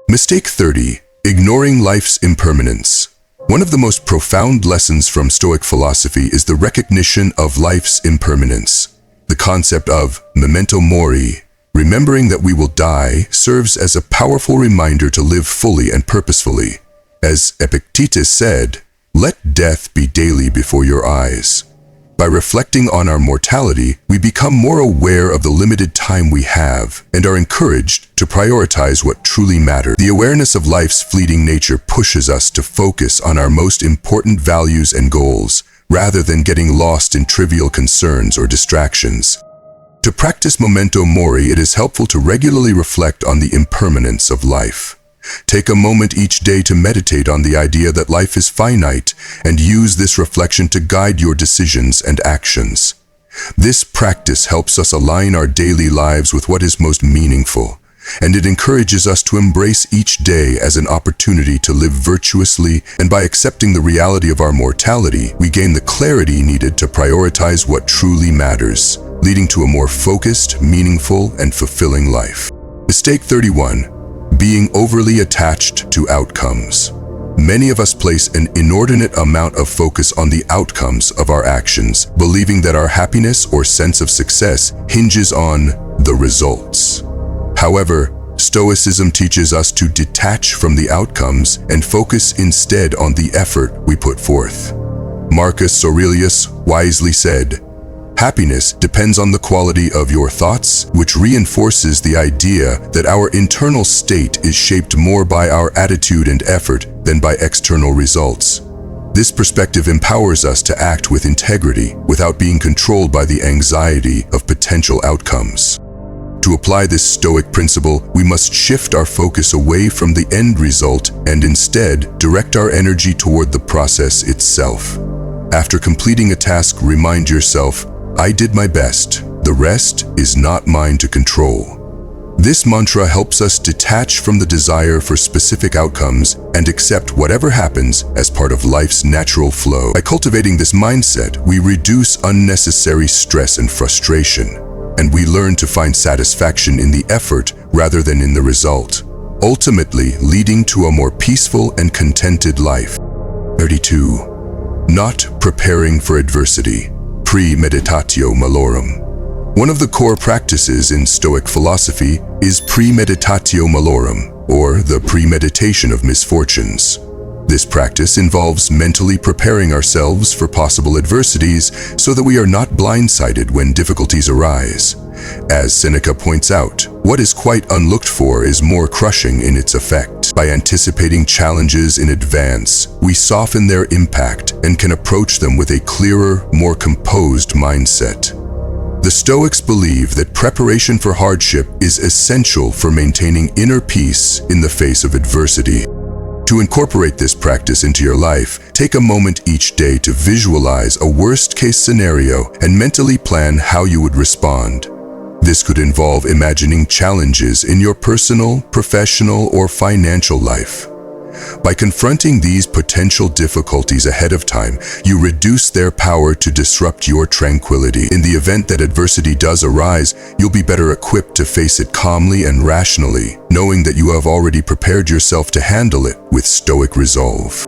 Mistake 30. Ignoring life's impermanence. One of the most profound lessons from Stoic philosophy is the recognition of life's impermanence. The concept of Memento Mori, remembering that we will die, serves as a powerful reminder to live fully and purposefully. As Epictetus said, "Let death be daily before your eyes." By reflecting on our mortality, we become more aware of the limited time we have and are encouraged to prioritize what truly matters. The awareness of life's fleeting nature pushes us to focus on our most important values and goals, rather than getting lost in trivial concerns or distractions. To practice Memento Mori, it is helpful to regularly reflect on the impermanence of life. Take a moment each day to meditate on the idea that life is finite and use this reflection to guide your decisions and actions. This practice helps us align our daily lives with what is most meaningful, and it encourages us to embrace each day as an opportunity to live virtuously, and by accepting the reality of our mortality, we gain the clarity needed to prioritize what truly matters, leading to a more focused, meaningful, and fulfilling life. Mistake 31. Being overly attached to outcomes. Many of us place an inordinate amount of focus on the outcomes of our actions, believing that our happiness or sense of success hinges on the results. However, Stoicism teaches us to detach from the outcomes and focus instead on the effort we put forth. Marcus Aurelius wisely said, "Happiness depends on the quality of your thoughts," which reinforces the idea that our internal state is shaped more by our attitude and effort than by external results. This perspective empowers us to act with integrity without being controlled by the anxiety of potential outcomes. To apply this Stoic principle, we must shift our focus away from the end result and instead direct our energy toward the process itself. After completing a task, remind yourself, "I did my best. The rest is not mine to control." This mantra helps us detach from the desire for specific outcomes and accept whatever happens as part of life's natural flow. By cultivating this mindset, we reduce unnecessary stress and frustration, and we learn to find satisfaction in the effort rather than in the result, ultimately leading to a more peaceful and contented life. 32. Not preparing for adversity. Premeditatio Malorum. One of the core practices in Stoic philosophy is Premeditatio Malorum, or the premeditation of misfortunes. This practice involves mentally preparing ourselves for possible adversities so that we are not blindsided when difficulties arise. As Seneca points out, what is quite unlooked for is more crushing in its effect. By anticipating challenges in advance, we soften their impact and can approach them with a clearer, more composed mindset. The Stoics believe that preparation for hardship is essential for maintaining inner peace in the face of adversity. To incorporate this practice into your life, take a moment each day to visualize a worst-case scenario and mentally plan how you would respond. This could involve imagining challenges in your personal, professional, or financial life. By confronting these potential difficulties ahead of time, you reduce their power to disrupt your tranquility. In the event that adversity does arise, you'll be better equipped to face it calmly and rationally, knowing that you have already prepared yourself to handle it with stoic resolve.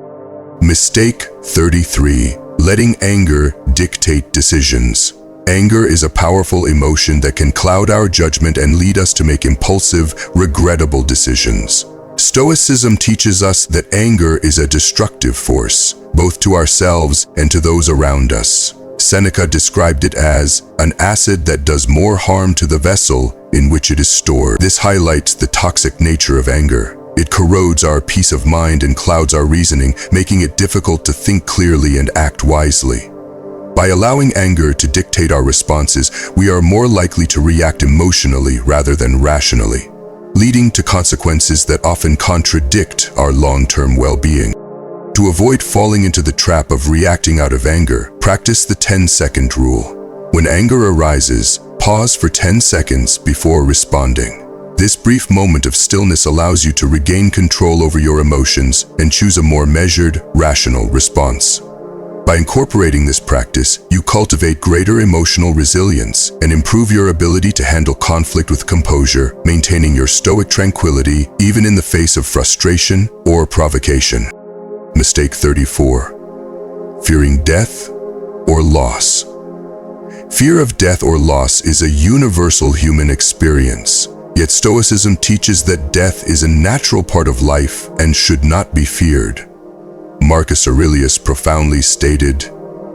Mistake 33. Letting anger dictate decisions. Anger is a powerful emotion that can cloud our judgment and lead us to make impulsive, regrettable decisions. Stoicism teaches us that anger is a destructive force, both to ourselves and to those around us. Seneca described it as an acid that does more harm to the vessel in which it is stored. This highlights the toxic nature of anger. It corrodes our peace of mind and clouds our reasoning, making it difficult to think clearly and act wisely. By allowing anger to dictate our responses, we are more likely to react emotionally rather than rationally, leading to consequences that often contradict our long-term well-being. To avoid falling into the trap of reacting out of anger, practice the 10-second rule. When anger arises, pause for 10 seconds before responding. This brief moment of stillness allows you to regain control over your emotions and choose a more measured, rational response. By incorporating this practice, you cultivate greater emotional resilience and improve your ability to handle conflict with composure, maintaining your stoic tranquility even in the face of frustration or provocation. Mistake 34. Fearing death or loss. Fear of death or loss is a universal human experience, yet Stoicism teaches that death is a natural part of life and should not be feared. Marcus Aurelius profoundly stated,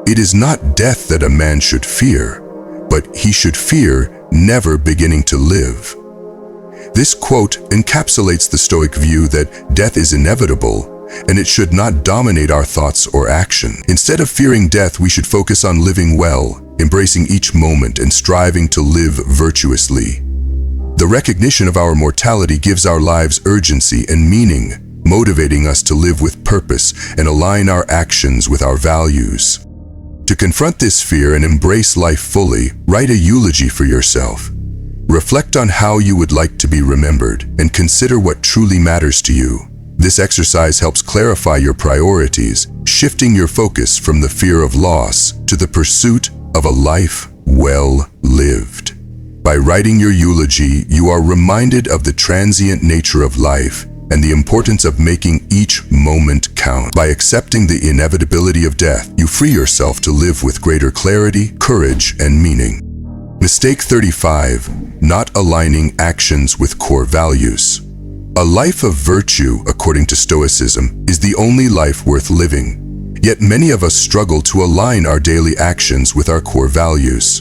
"It is not death that a man should fear, but he should fear never beginning to live." This quote encapsulates the Stoic view that death is inevitable, and it should not dominate our thoughts or action. Instead of fearing death, we should focus on living well, embracing each moment, and striving to live virtuously. The recognition of our mortality gives our lives urgency and meaning, motivating us to live with purpose and align our actions with our values. To confront this fear and embrace life fully, write a eulogy for yourself. Reflect on how you would like to be remembered and consider what truly matters to you. This exercise helps clarify your priorities, shifting your focus from the fear of loss to the pursuit of a life well lived. By writing your eulogy, you are reminded of the transient nature of life and the importance of making each moment count. By accepting the inevitability of death, you free yourself to live with greater clarity, courage, and meaning. Mistake 35. Not aligning actions with core values. A life of virtue, according to Stoicism, is the only life worth living. Yet many of us struggle to align our daily actions with our core values.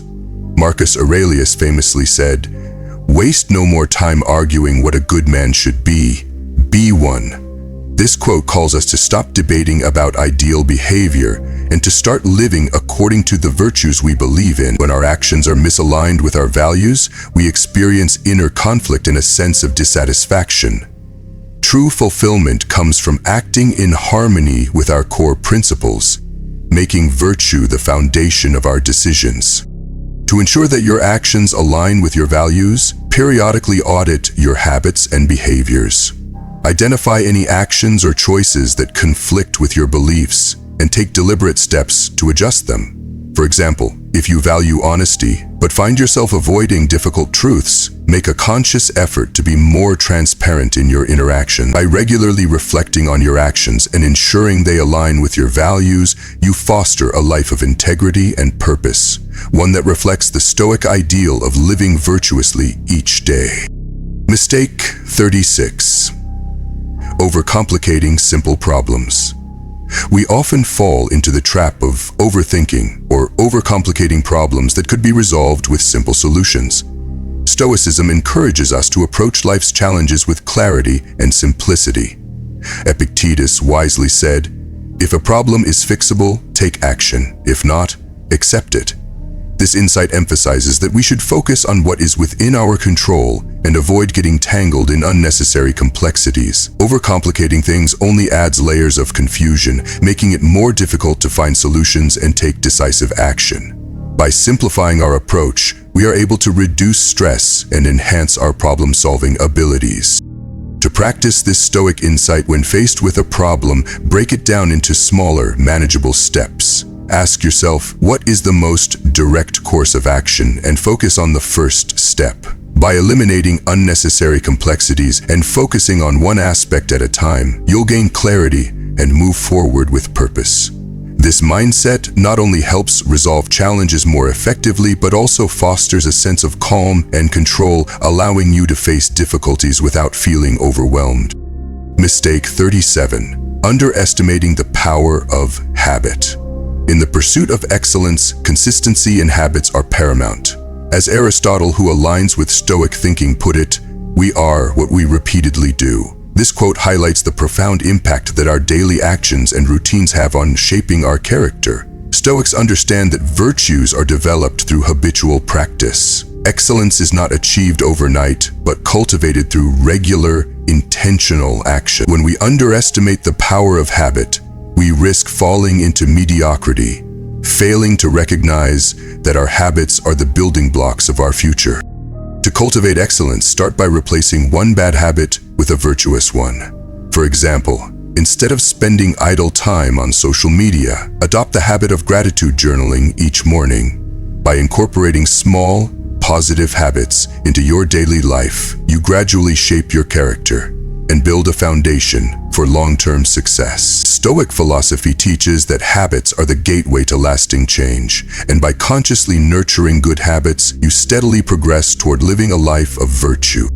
Marcus Aurelius famously said, "Waste no more time arguing what a good man should be one." This quote calls us to stop debating about ideal behavior and to start living according to the virtues we believe in. When our actions are misaligned with our values, we experience inner conflict and a sense of dissatisfaction. True fulfillment comes from acting in harmony with our core principles, making virtue the foundation of our decisions. To ensure that your actions align with your values, periodically audit your habits and behaviors. Identify any actions or choices that conflict with your beliefs and take deliberate steps to adjust them. For example, if you value honesty but find yourself avoiding difficult truths, make a conscious effort to be more transparent in your interaction. By regularly reflecting on your actions and ensuring they align with your values, you foster a life of integrity and purpose, one that reflects the Stoic ideal of living virtuously each day. Mistake 36. Overcomplicating simple problems. We often fall into the trap of overthinking or overcomplicating problems that could be resolved with simple solutions. Stoicism encourages us to approach life's challenges with clarity and simplicity. Epictetus wisely said, "If a problem is fixable, take action. If not, accept it." This insight emphasizes that we should focus on what is within our control and avoid getting tangled in unnecessary complexities. Overcomplicating things only adds layers of confusion, making it more difficult to find solutions and take decisive action. By simplifying our approach, we are able to reduce stress and enhance our problem-solving abilities. To practice this Stoic insight when faced with a problem, break it down into smaller, manageable steps. Ask yourself, what is the most direct course of action, and focus on the first step. By eliminating unnecessary complexities and focusing on one aspect at a time, you'll gain clarity and move forward with purpose. This mindset not only helps resolve challenges more effectively, but also fosters a sense of calm and control, allowing you to face difficulties without feeling overwhelmed. Mistake 37. Underestimating the power of habit. In the pursuit of excellence, consistency and habits are paramount. As Aristotle, who aligns with Stoic thinking, put it, "We are what we repeatedly do." This quote highlights the profound impact that our daily actions and routines have on shaping our character. Stoics understand that virtues are developed through habitual practice. Excellence is not achieved overnight, but cultivated through regular, intentional action. When we underestimate the power of habit, we risk falling into mediocrity, failing to recognize that our habits are the building blocks of our future. To cultivate excellence, start by replacing one bad habit with a virtuous one. For example, instead of spending idle time on social media, adopt the habit of gratitude journaling each morning. By incorporating small, positive habits into your daily life, you gradually shape your character and build a foundation for long-term success. Stoic philosophy teaches that habits are the gateway to lasting change, and by consciously nurturing good habits, you steadily progress toward living a life of virtue.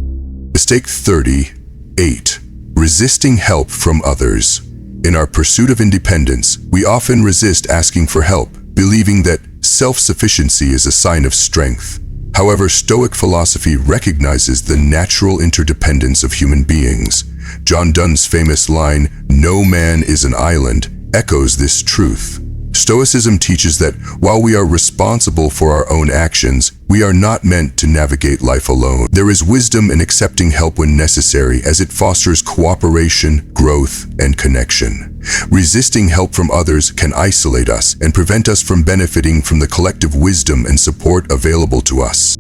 Mistake 38. Resisting help from others. In our pursuit of independence, we often resist asking for help, believing that self-sufficiency is a sign of strength. However, Stoic philosophy recognizes the natural interdependence of human beings. John Donne's famous line, "No man is an island," echoes this truth. Stoicism teaches that while we are responsible for our own actions, we are not meant to navigate life alone. There is wisdom in accepting help when necessary, as it fosters cooperation, growth, and connection. Resisting help from others can isolate us and prevent us from benefiting from the collective wisdom and support available to us.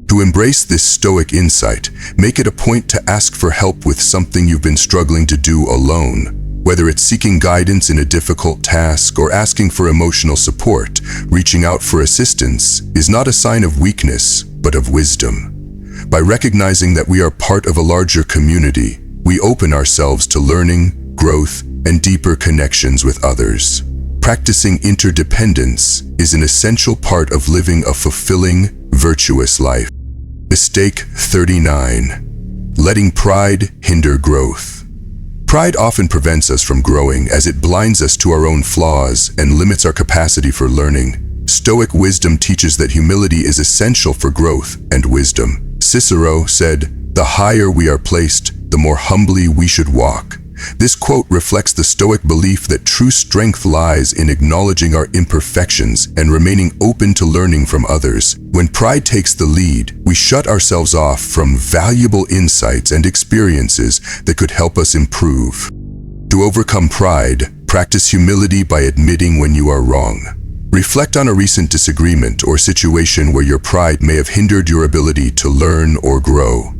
To embrace this Stoic insight, make it a point to ask for help with something you've been struggling to do alone. Whether it's seeking guidance in a difficult task or asking for emotional support, reaching out for assistance is not a sign of weakness, but of wisdom. By recognizing that we are part of a larger community, we open ourselves to learning, growth, and deeper connections with others. Practicing interdependence is an essential part of living a fulfilling, virtuous life. Mistake 39. Letting pride hinder growth. Pride often prevents us from growing, as it blinds us to our own flaws and limits our capacity for learning. Stoic wisdom teaches that humility is essential for growth and wisdom. Cicero said, "The higher we are placed, the more humbly we should walk." This quote reflects the Stoic belief that true strength lies in acknowledging our imperfections and remaining open to learning from others. When pride takes the lead, we shut ourselves off from valuable insights and experiences that could help us improve. To overcome pride, practice humility by admitting when you are wrong. Reflect on a recent disagreement or situation where your pride may have hindered your ability to learn or grow.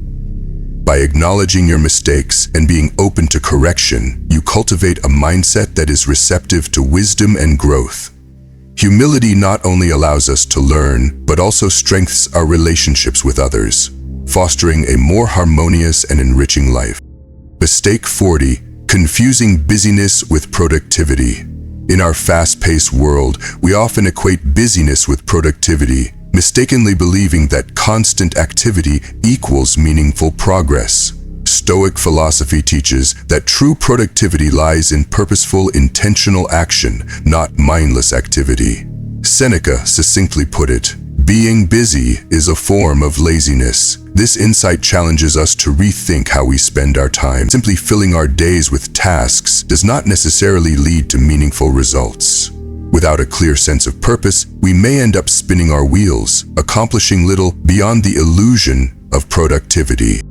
By acknowledging your mistakes and being open to correction, you cultivate a mindset that is receptive to wisdom and growth. Humility not only allows us to learn, but also strengthens our relationships with others, fostering a more harmonious and enriching life. Mistake 40. Confusing busyness with productivity. In our fast-paced world, we often equate busyness with productivity, mistakenly believing that constant activity equals meaningful progress. Stoic philosophy teaches that true productivity lies in purposeful, intentional action, not mindless activity. Seneca succinctly put it, "Being busy is a form of laziness, This insight challenges us to rethink how we spend our time. Simply filling our days with tasks does not necessarily lead to meaningful results. Without a clear sense of purpose, we may end up spinning our wheels, accomplishing little beyond the illusion of productivity.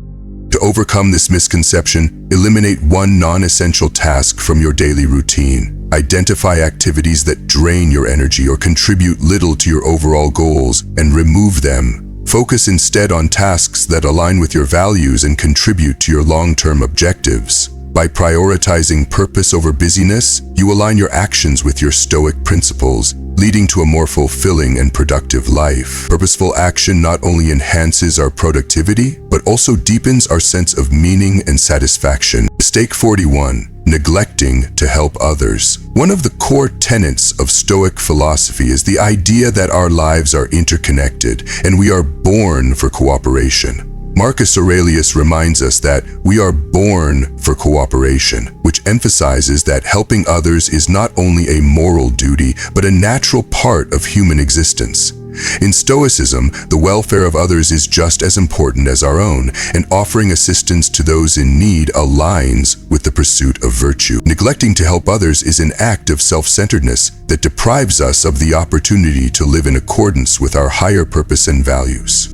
To overcome this misconception, eliminate one non-essential task from your daily routine. Identify activities that drain your energy or contribute little to your overall goals and remove them. Focus instead on tasks that align with your values and contribute to your long-term objectives. By prioritizing purpose over busyness, you align your actions with your Stoic principles, leading to a more fulfilling and productive life. Purposeful action not only enhances our productivity, but also deepens our sense of meaning and satisfaction. Mistake 41. Neglecting to help others. One of the core tenets of Stoic philosophy is the idea that our lives are interconnected and we are born for cooperation. Marcus Aurelius reminds us that we are born for cooperation, which emphasizes that helping others is not only a moral duty, but a natural part of human existence. In Stoicism, the welfare of others is just as important as our own, and offering assistance to those in need aligns with the pursuit of virtue. Neglecting to help others is an act of self-centeredness that deprives us of the opportunity to live in accordance with our higher purpose and values.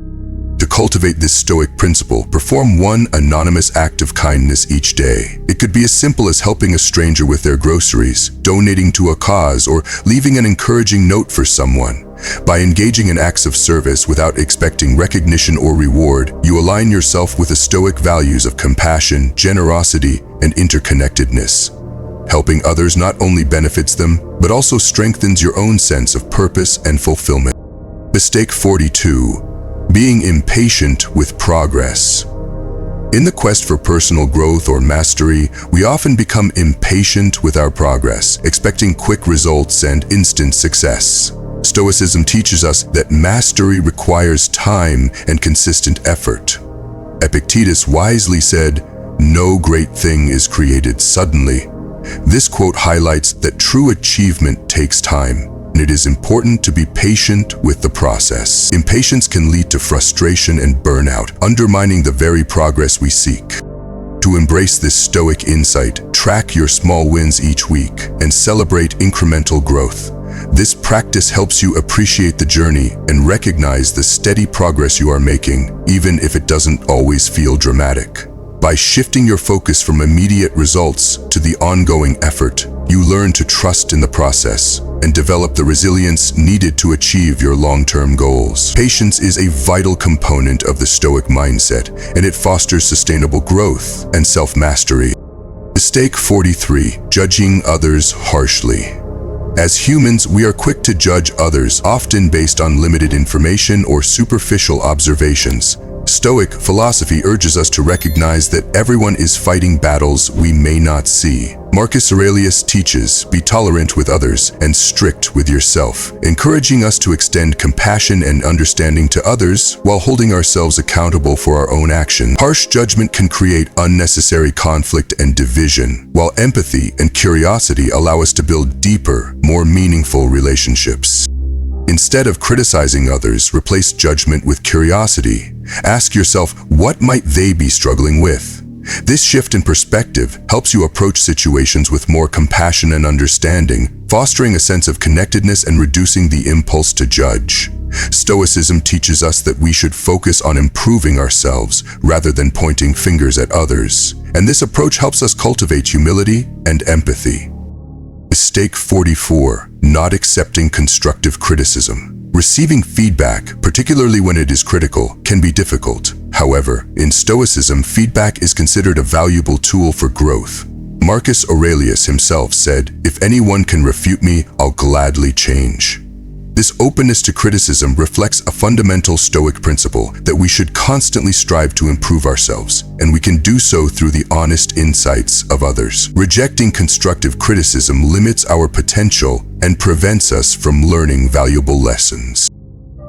To cultivate this Stoic principle, perform one anonymous act of kindness each day. It could be as simple as helping a stranger with their groceries, donating to a cause, or leaving an encouraging note for someone. By engaging in acts of service without expecting recognition or reward, you align yourself with the Stoic values of compassion, generosity, and interconnectedness. Helping others not only benefits them, but also strengthens your own sense of purpose and fulfillment. Mistake 42. Being impatient with progress. In the quest for personal growth or mastery, we often become impatient with our progress, expecting quick results and instant success. Stoicism teaches us that mastery requires time and consistent effort. Epictetus wisely said, "No great thing is created suddenly." This quote highlights that true achievement takes time, and it is important to be patient with the process. Impatience can lead to frustration and burnout, undermining the very progress we seek. To embrace this Stoic insight, track your small wins each week and celebrate incremental growth. This practice helps you appreciate the journey and recognize the steady progress you are making, even if it doesn't always feel dramatic. By shifting your focus from immediate results to the ongoing effort, you learn to trust in the process and develop the resilience needed to achieve your long-term goals. Patience is a vital component of the Stoic mindset, and it fosters sustainable growth and self-mastery. Mistake 43. Judging others harshly. As humans, we are quick to judge others, often based on limited information or superficial observations. Stoic philosophy urges us to recognize that everyone is fighting battles we may not see. Marcus Aurelius teaches, be tolerant with others and strict with yourself, encouraging us to extend compassion and understanding to others while holding ourselves accountable for our own actions. Harsh judgment can create unnecessary conflict and division, while empathy and curiosity allow us to build deeper, more meaningful relationships. Instead of criticizing others, replace judgment with curiosity. Ask yourself, what might they be struggling with? This shift in perspective helps you approach situations with more compassion and understanding, fostering a sense of connectedness and reducing the impulse to judge. Stoicism teaches us that we should focus on improving ourselves rather than pointing fingers at others, and this approach helps us cultivate humility and empathy. Mistake 44. Not accepting constructive criticism. Receiving feedback, particularly when it is critical, can be difficult. However, in Stoicism, feedback is considered a valuable tool for growth. Marcus Aurelius himself said, "If anyone can refute me, I'll gladly change." This openness to criticism reflects a fundamental Stoic principle that we should constantly strive to improve ourselves, and we can do so through the honest insights of others. Rejecting constructive criticism limits our potential and prevents us from learning valuable lessons.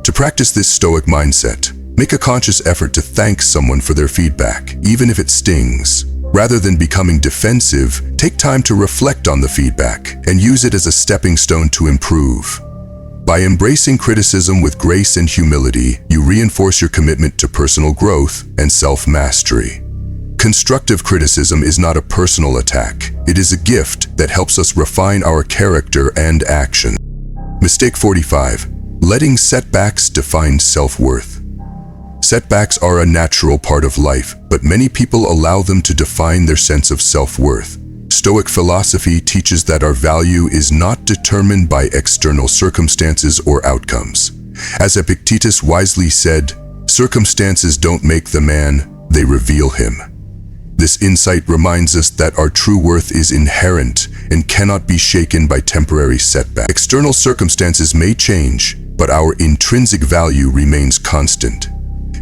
To practice this Stoic mindset, make a conscious effort to thank someone for their feedback, even if it stings. Rather than becoming defensive, take time to reflect on the feedback and use it as a stepping stone to improve. By embracing criticism with grace and humility, you reinforce your commitment to personal growth and self-mastery. Constructive criticism is not a personal attack. It is a gift that helps us refine our character and action. Mistake 45. Letting setbacks define self-worth. Setbacks are a natural part of life, but many people allow them to define their sense of self-worth. Stoic philosophy teaches that our value is not determined by external circumstances or outcomes. As Epictetus wisely said, "Circumstances don't make the man, they reveal him." This insight reminds us that our true worth is inherent and cannot be shaken by temporary setbacks. External circumstances may change, but our intrinsic value remains constant.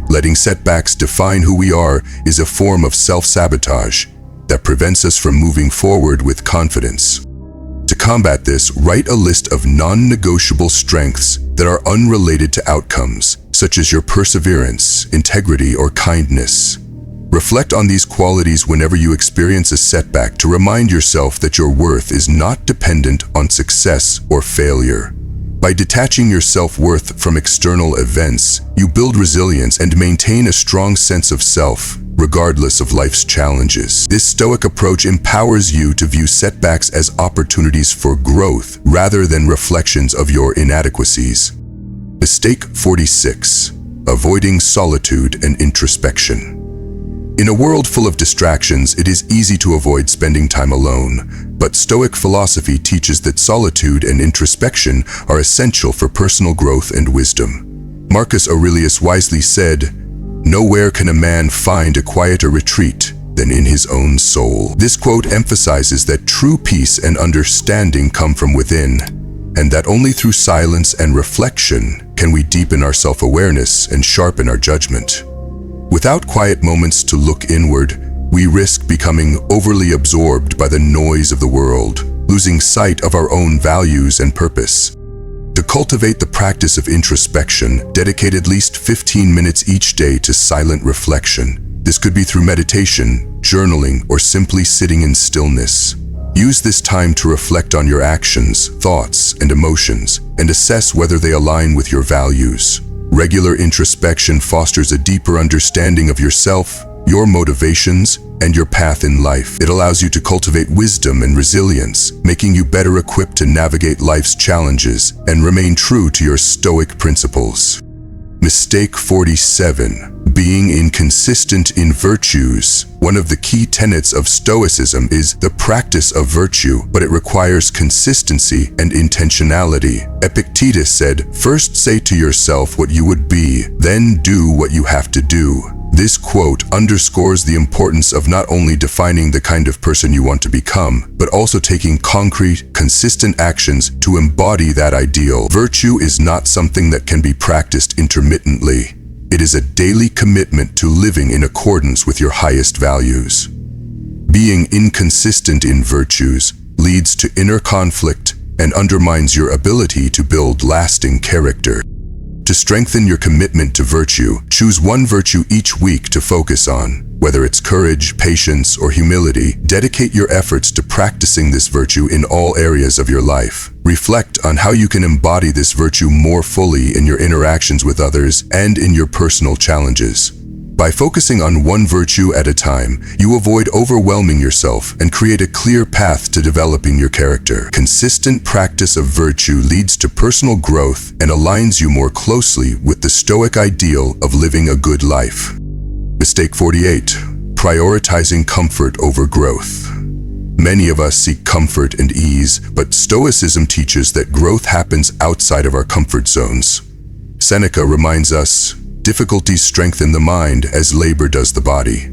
Letting setbacks define who we are is a form of self-sabotage that prevents us from moving forward with confidence. To combat this, write a list of non-negotiable strengths that are unrelated to outcomes, such as your perseverance, integrity, or kindness. Reflect on these qualities whenever you experience a setback to remind yourself that your worth is not dependent on success or failure. By detaching your self-worth from external events, you build resilience and maintain a strong sense of self, regardless of life's challenges. This Stoic approach empowers you to view setbacks as opportunities for growth rather than reflections of your inadequacies. Mistake 46. Avoiding solitude and introspection. In a world full of distractions, it is easy to avoid spending time alone, but Stoic philosophy teaches that solitude and introspection are essential for personal growth and wisdom. Marcus Aurelius wisely said, "Nowhere can a man find a quieter retreat than in his own soul." This quote emphasizes that true peace and understanding come from within, and that only through silence and reflection can we deepen our self-awareness and sharpen our judgment. Without quiet moments to look inward, we risk becoming overly absorbed by the noise of the world, losing sight of our own values and purpose. To cultivate the practice of introspection, dedicate at least 15 minutes each day to silent reflection. This could be through meditation, journaling, or simply sitting in stillness. Use this time to reflect on your actions, thoughts, and emotions, and assess whether they align with your values. Regular introspection fosters a deeper understanding of yourself, your motivations, and your path in life. It allows you to cultivate wisdom and resilience, making you better equipped to navigate life's challenges and remain true to your Stoic principles. Mistake 47. Being inconsistent in virtues. One of the key tenets of Stoicism is the practice of virtue, but it requires consistency and intentionality. Epictetus said, "First say to yourself what you would be, then do what you have to do." This quote underscores the importance of not only defining the kind of person you want to become, but also taking concrete, consistent actions to embody that ideal. Virtue is not something that can be practiced intermittently. It is a daily commitment to living in accordance with your highest values. Being inconsistent in virtues leads to inner conflict and undermines your ability to build lasting character. To strengthen your commitment to virtue, choose one virtue each week to focus on. Whether it's courage, patience, or humility, dedicate your efforts to practicing this virtue in all areas of your life. Reflect on how you can embody this virtue more fully in your interactions with others and in your personal challenges. By focusing on one virtue at a time, you avoid overwhelming yourself and create a clear path to developing your character. Consistent practice of virtue leads to personal growth and aligns you more closely with the Stoic ideal of living a good life. Mistake 48. Prioritizing comfort over growth. Many of us seek comfort and ease, but Stoicism teaches that growth happens outside of our comfort zones. Seneca reminds us, "Difficulties strengthen the mind as labor does the body."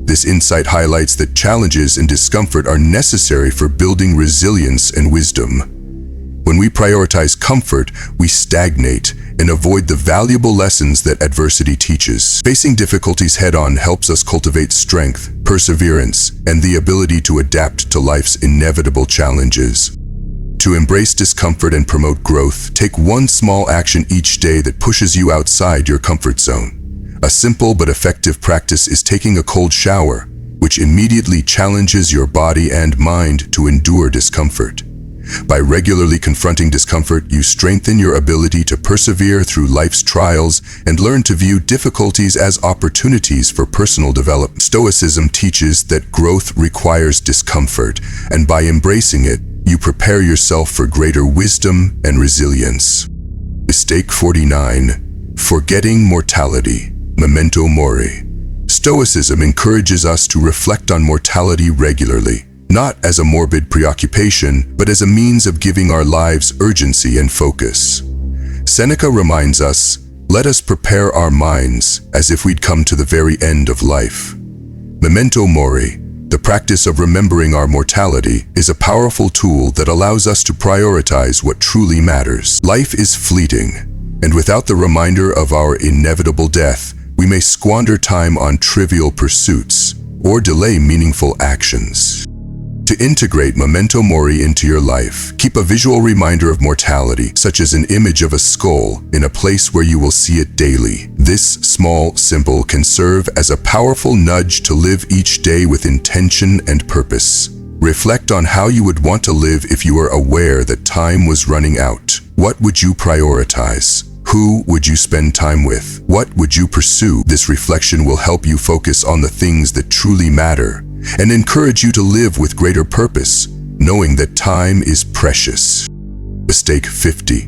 This insight highlights that challenges and discomfort are necessary for building resilience and wisdom. When we prioritize comfort, we stagnate and avoid the valuable lessons that adversity teaches. Facing difficulties head-on helps us cultivate strength, perseverance, and the ability to adapt to life's inevitable challenges. To embrace discomfort and promote growth, take one small action each day that pushes you outside your comfort zone. A simple but effective practice is taking a cold shower, which immediately challenges your body and mind to endure discomfort. By regularly confronting discomfort, you strengthen your ability to persevere through life's trials and learn to view difficulties as opportunities for personal development. Stoicism teaches that growth requires discomfort, and by embracing it, you prepare yourself for greater wisdom and resilience. Mistake 49. Forgetting mortality. Memento Mori. Stoicism encourages us to reflect on mortality regularly, not as a morbid preoccupation, but as a means of giving our lives urgency and focus. Seneca reminds us, "Let us prepare our minds as if we'd come to the very end of life." Memento Mori, the practice of remembering our mortality, is a powerful tool that allows us to prioritize what truly matters. Life is fleeting, and without the reminder of our inevitable death, we may squander time on trivial pursuits or delay meaningful actions. To integrate Memento Mori into your life, keep a visual reminder of mortality, such as an image of a skull, in a place where you will see it daily. This small symbol can serve as a powerful nudge to live each day with intention and purpose. Reflect on how you would want to live if you were aware that time was running out. What would you prioritize? Who would you spend time with? What would you pursue? This reflection will help you focus on the things that truly matter and encourage you to live with greater purpose, knowing that time is precious. Mistake 50.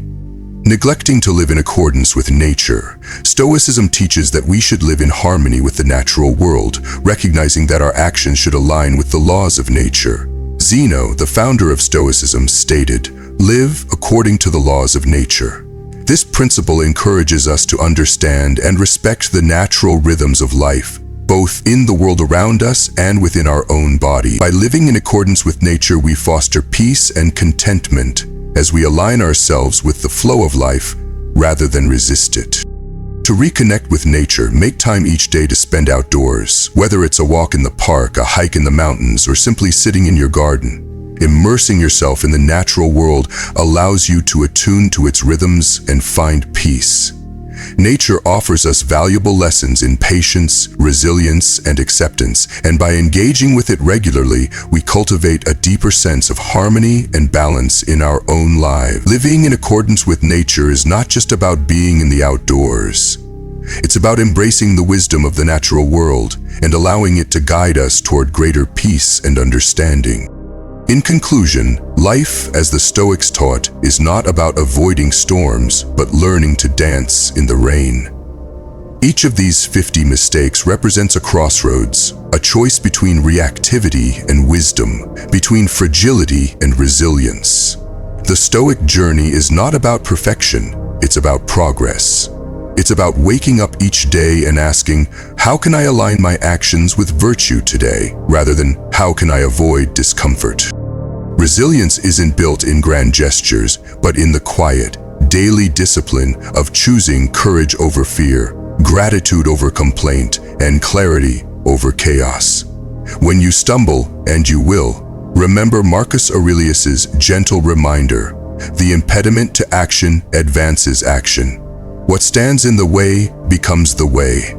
Neglecting to live in accordance with nature. Stoicism teaches that we should live in harmony with the natural world, recognizing that our actions should align with the laws of nature. Zeno, the founder of Stoicism, stated, "Live according to the laws of nature." This principle encourages us to understand and respect the natural rhythms of life, both in the world around us and within our own body. By living in accordance with nature, we foster peace and contentment as we align ourselves with the flow of life rather than resist it. To reconnect with nature, make time each day to spend outdoors. Whether it's a walk in the park, a hike in the mountains, or simply sitting in your garden, immersing yourself in the natural world allows you to attune to its rhythms and find peace. Nature offers us valuable lessons in patience, resilience, and acceptance, and by engaging with it regularly, we cultivate a deeper sense of harmony and balance in our own lives. Living in accordance with nature is not just about being in the outdoors. It's about embracing the wisdom of the natural world and allowing it to guide us toward greater peace and understanding. In conclusion, life, as the Stoics taught, is not about avoiding storms, but learning to dance in the rain. Each of these 50 mistakes represents a crossroads, a choice between reactivity and wisdom, between fragility and resilience. The Stoic journey is not about perfection, it's about progress. It's about waking up each day and asking, how can I align my actions with virtue today, rather than how can I avoid discomfort? Resilience isn't built in grand gestures, but in the quiet, daily discipline of choosing courage over fear, gratitude over complaint, and clarity over chaos. When you stumble, and you will, remember Marcus Aurelius's gentle reminder, the impediment to action advances action. What stands in the way becomes the way.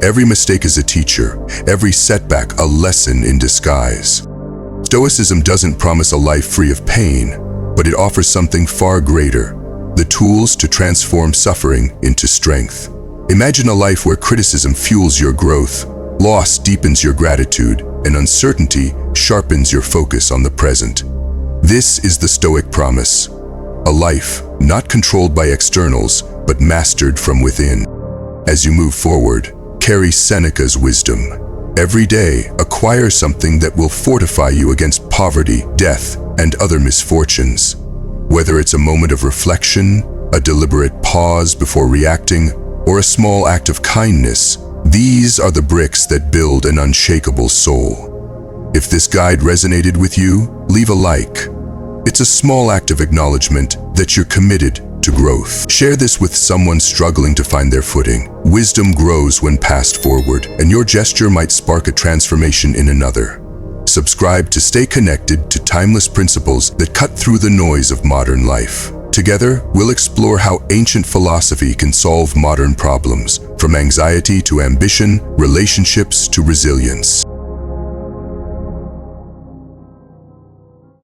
Every mistake is a teacher, every setback a lesson in disguise. Stoicism doesn't promise a life free of pain, but it offers something far greater, the tools to transform suffering into strength. Imagine a life where criticism fuels your growth, loss deepens your gratitude, and uncertainty sharpens your focus on the present. This is the Stoic promise, a life not controlled by externals, but mastered from within. As you move forward, carry Seneca's wisdom. Every day, acquire something that will fortify you against poverty, death, and other misfortunes. Whether it's a moment of reflection, a deliberate pause before reacting, or a small act of kindness, these are the bricks that build an unshakable soul. If this guide resonated with you, leave a like. It's a small act of acknowledgement that you're committed to growth. Share this with someone struggling to find their footing. Wisdom grows when passed forward, and your gesture might spark a transformation in another. Subscribe to stay connected to timeless principles that cut through the noise of modern life. Together, we'll explore how ancient philosophy can solve modern problems, from anxiety to ambition, relationships to resilience.